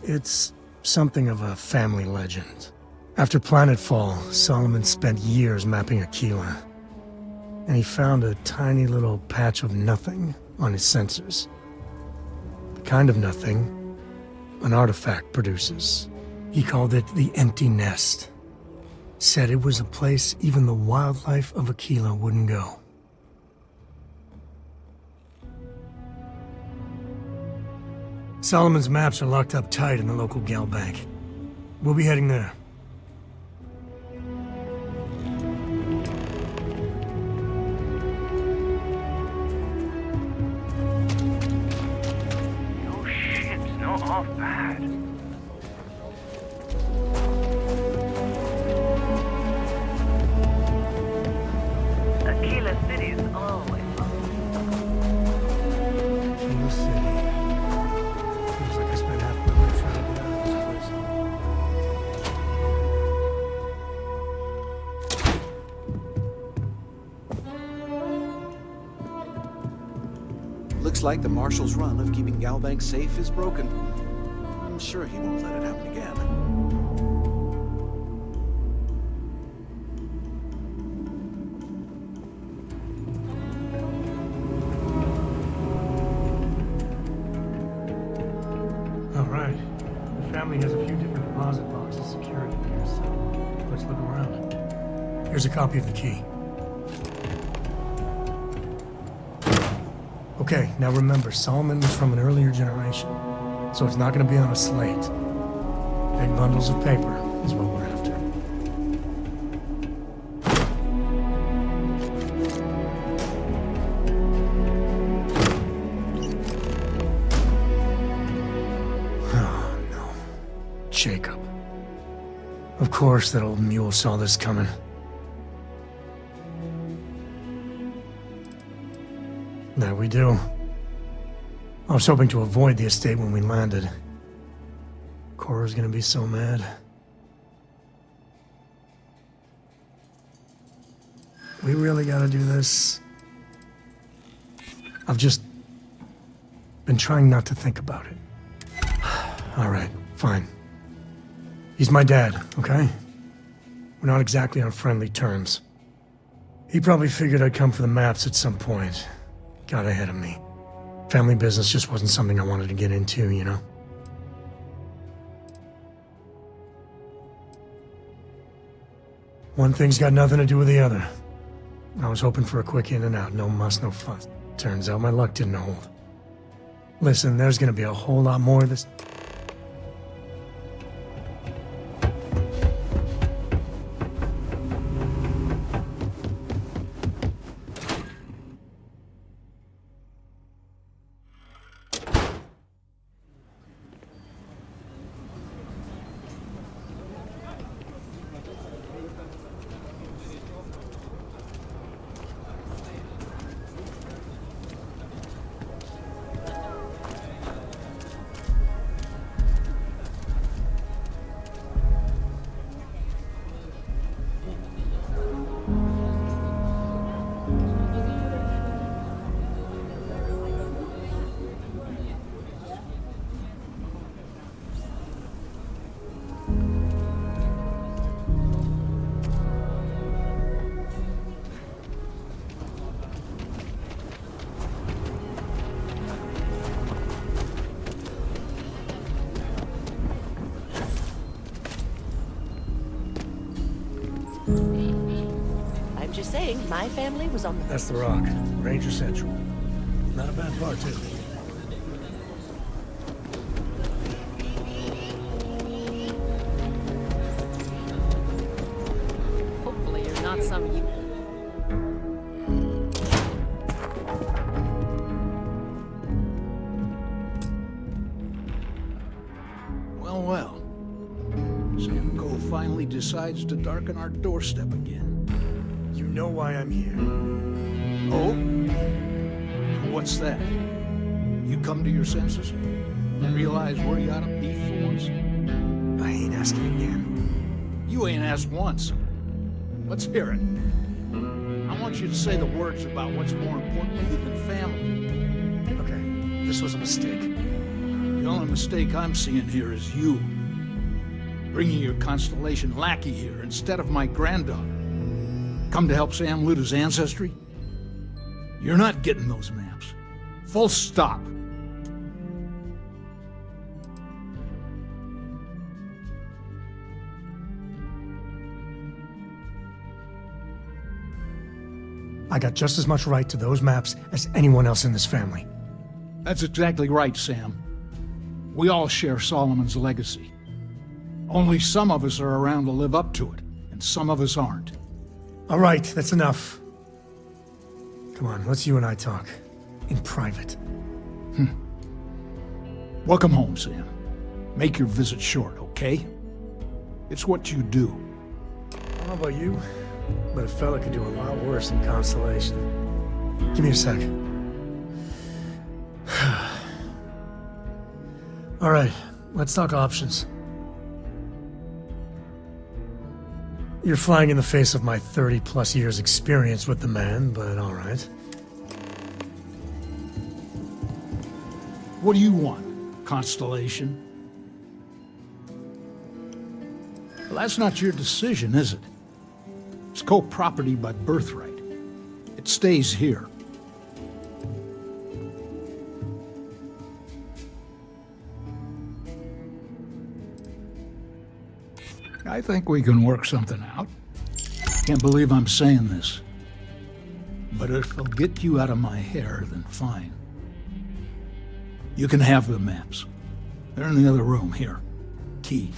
it's something of a family legend. After Planetfall, Solomon spent years mapping Aquila, and he found a tiny little patch of nothing on his sensors. The kind of nothing an artifact produces. He called it the Empty Nest. Said it was a place even the wildlife of Aquila wouldn't go. Solomon's maps are locked up tight in the local gal bank. We'll be heading there. Your ship's not half bad. Aquila City's always Aquila City. Feels like I spent half my life trying to get out of this place. Looks like the Marshal's run of keeping Galbank safe is broken. I'm sure he won't let it happen again. All right. The family has a few different deposit boxes. look around. Here's a copy of the key. Okay, now remember, Solomon was from an earlier generation, so it's not going to be on a slate. Big bundles of paper is what we're after. Oh, no. Jacob. Of course that old mule saw this coming. There we do. I was hoping to avoid the estate when we landed. Cora's gonna be so mad. We really gotta do this. I've just been trying not to think about it. Alright, fine. He's my dad, okay? We're not exactly on friendly terms. He probably figured I'd come for the maps at some point. Got ahead of me. Family business just wasn't something I wanted to get into, you know? One thing's got nothing to do with the other. I was hoping for a quick in and out, no muss, no fuss. Turns out my luck didn't hold. Listen, there's gonna be a whole lot more of this. I'm just saying, my family was on the... That's the Rock. Ranger Central. Not a bad bar, too. Hopefully you're not some you... Well, well. Sam Coe finally decides to darken our doorstep again. You know why I'm here. Oh? What's that? You come to your senses? Realize where you ought to be for once? I ain't asking again. You ain't asked once. Let's hear it. I want you to say the words about what's more important to you than family. Okay, this was a mistake. The only mistake I'm seeing here is you. Bringing your Constellation lackey here instead of my granddaughter. Come to help Sam loot his ancestry? You're not getting those maps. Full stop. I got just as much right to those maps as anyone else in this family. That's exactly right, Sam. We all share Solomon's legacy. Only some of us are around to live up to it, and some of us aren't. All right, that's enough. Come on, let's you and I talk. In private. Welcome home, Sam. Make your visit short, okay? It's what you do. I don't know about you, but a fella could do a lot worse in Constellation. Give me a sec. All right, let's talk options. You're flying in the face of my 30-plus years experience with the man, but all right. What do you want, Constellation? Well, that's not your decision, is it? It's co-property by birthright. It stays here. I think we can work something out. Can't believe I'm saying this. But if it'll get you out of my hair, then fine. You can have the maps. They're in the other room, here. Key.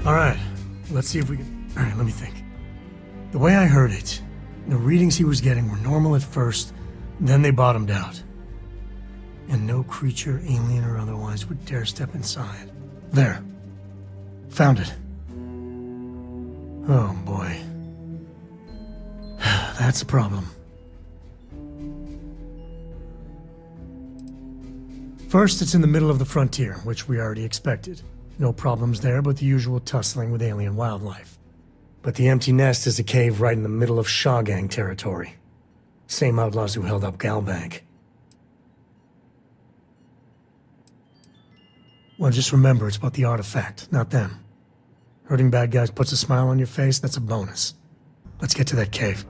All right, let's see if we can... All right, let me think. The way I heard it, the readings he was getting were normal at first, then they bottomed out. And no creature, alien or otherwise, would dare step inside. There. Found it. Oh, boy. That's a problem. First, it's in the middle of the frontier, which we already expected. No problems there, but the usual tussling with alien wildlife. But the empty nest is a cave right in the middle of Shawgang territory. Same outlaws who held up Galbank. Well, just remember, it's about the artifact, not them. Hurting bad guys puts a smile on your face, that's a bonus. Let's get to that cave.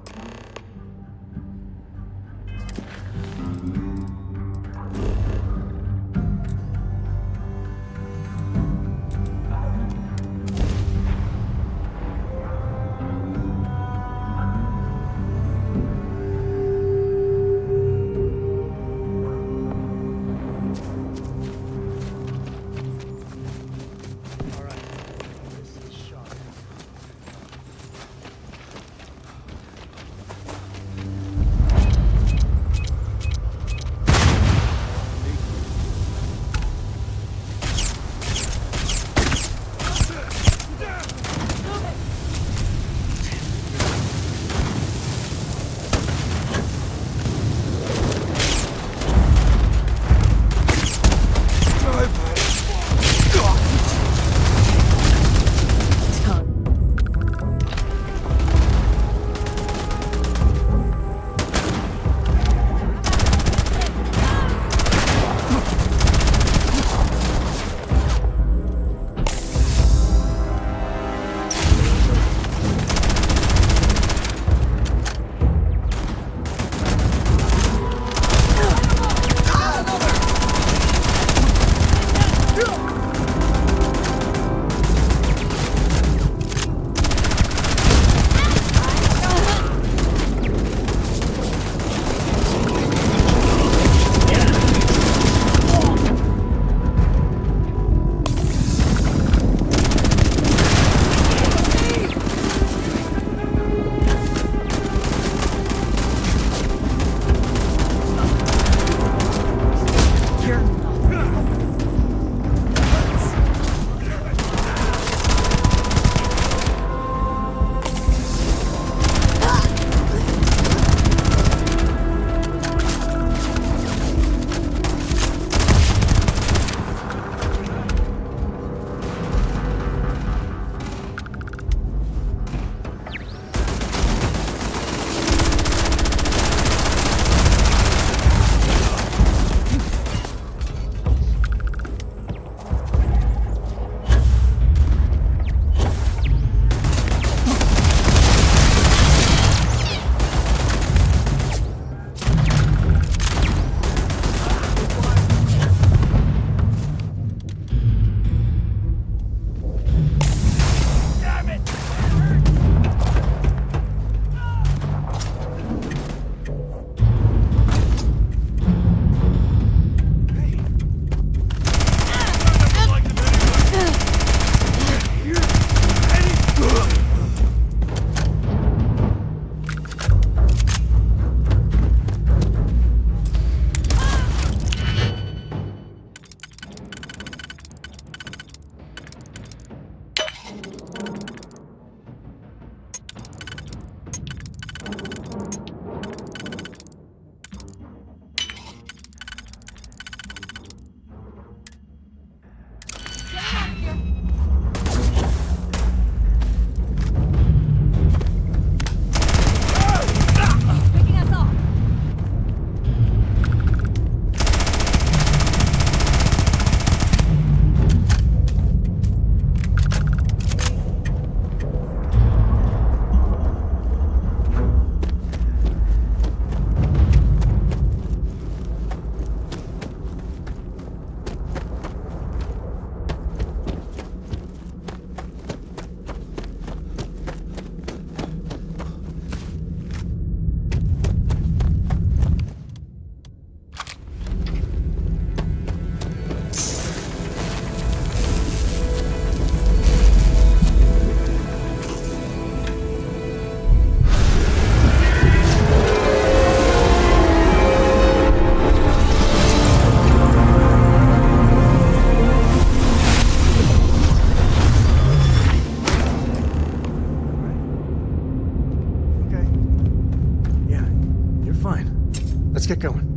Let's get going.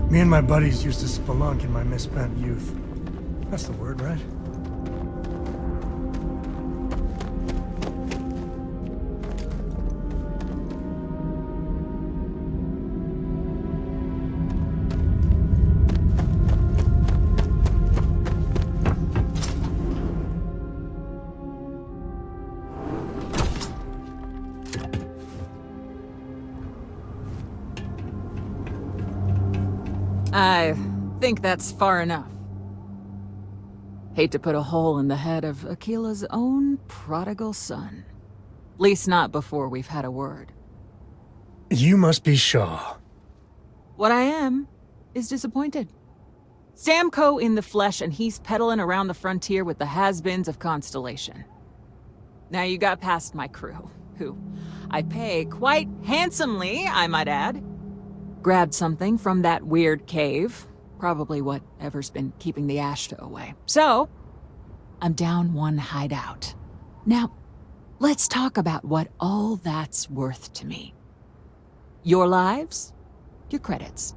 Me and my buddies used to spelunk in my misspent youth. That's the word, right? I think that's far enough. Hate to put a hole in the head of Akila's own prodigal son. Least not before we've had a word. You must be Shaw. What I am is disappointed. Samco in the flesh, and he's peddling around the frontier with the has-beens of Constellation. Now you got past my crew, who I pay quite handsomely, I might add. Grabbed something from that weird cave. Probably whatever's been keeping the Ashta away. So, I'm down one hideout. Now, let's talk about what all that's worth to me. Your lives, your credits.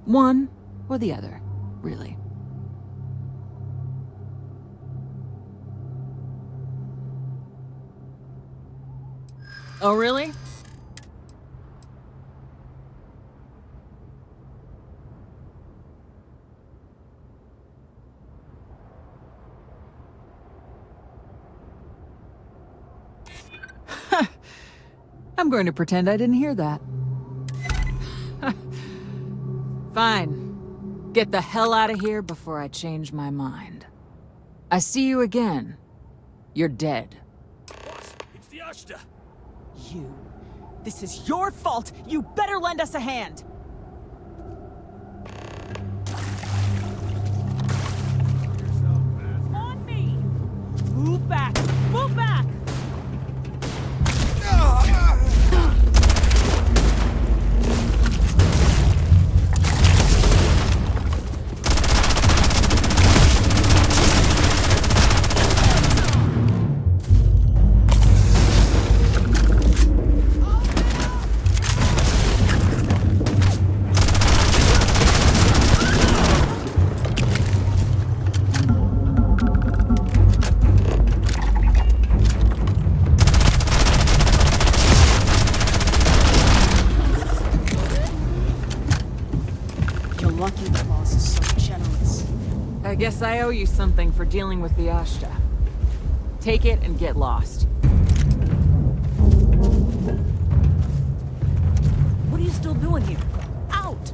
One or the other, really. Oh, really? I'm going to pretend I didn't hear that. Fine. Get the hell out of here before I change my mind. I see you again. You're dead. Boss, it's the Ashta. You. This is your fault. You better lend us a hand. On me. Move back. Move back. I guess I owe you something for dealing with the Ashta. Take it and get lost. What are you still doing here? Out!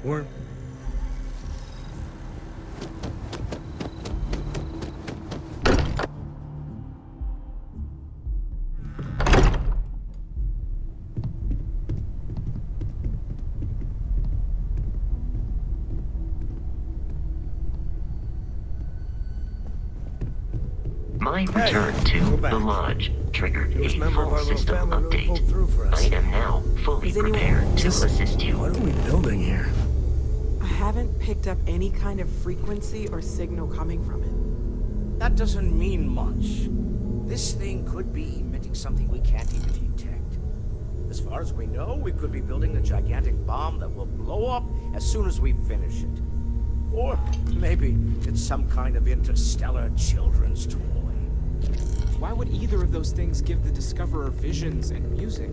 We're... My return to the lodge triggered a full system update. I am now fully prepared to assist you. What are we building here? I haven't picked up any kind of frequency or signal coming from it. That doesn't mean much. This thing could be emitting something we can't even detect. As far as we know, we could be building a gigantic bomb that will blow up as soon as we finish it. Or maybe it's some kind of interstellar children's toy. Why would either of those things give the Discoverer visions and music?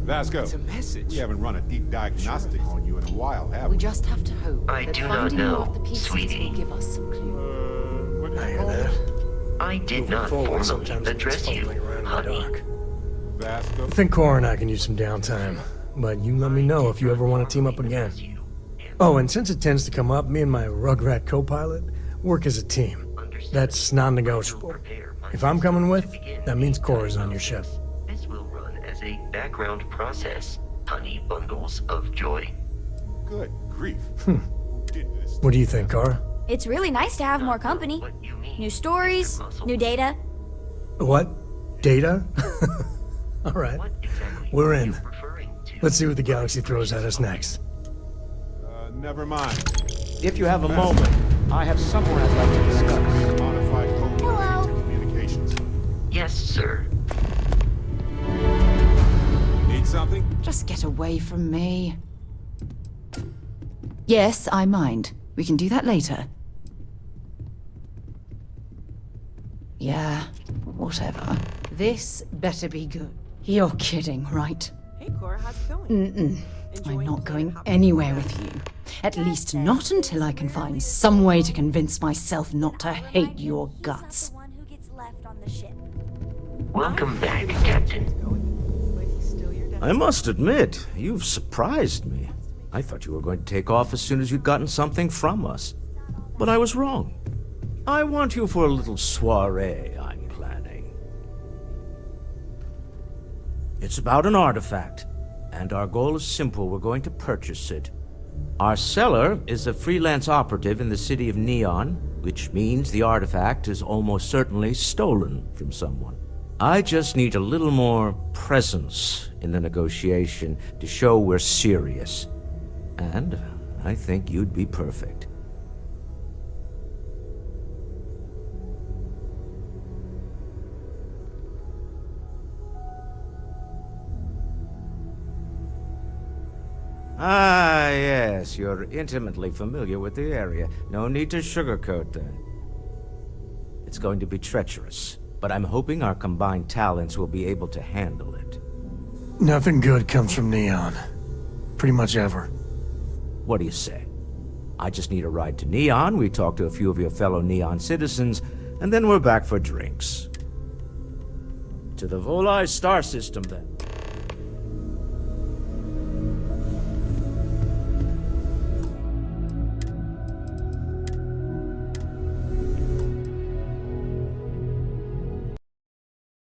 Vasco, It's a message. we haven't run a deep diagnostic on you in a while, have we? We just have to hope I that do not finding know, more of the pieces sweetie. will give us some clue. I hear that. I did Moving not forward, formally sometimes it gets address you, fumbling around in the honey. dark. Vasco? I think Cora and I can use some downtime, but you let me know if you ever want to team up again. Oh, and since it tends to come up, me and my Rugrat co-pilot work as a team. That's non-negotiable. If I'm coming with, that means Cora's on your ship. This will run as a background process, honey bundles of joy. Good grief. What do you think, Cora? It's really nice to have more company. New stories, new data. What? Data? All right. We're in. Let's see what the galaxy throws at us next. Never mind. If you have a moment, I have someone I'd like to discuss. Modified code Hello. communications. Yes, sir. Need something? Just get away from me. Yes, I mind. We can do that later. Yeah, whatever. This better be good. You're kidding, right? Hey, Cora, how's it going? Mm-mm. I'm not going anywhere with you. At least not until I can find some way to convince myself not to hate your guts. Welcome back, Captain. I must admit, you've surprised me. I thought you were going to take off as soon as you'd gotten something from us. But I was wrong. I want you for a little soiree I'm planning. It's about an artifact, and our goal is simple. We're going to purchase it. Our seller is a freelance operative in the city of Neon, which means the artifact is almost certainly stolen from someone. I just need a little more presence in the negotiation to show we're serious. And I think you'd be perfect. Ah, yes, you're intimately familiar with the area. No need to sugarcoat that. It's going to be treacherous, but I'm hoping our combined talents will be able to handle it. Nothing good comes from Neon. Pretty much ever. What do you say? I just need a ride to Neon, we talk to a few of your fellow Neon citizens, and then we're back for drinks. To the Volai star system, then.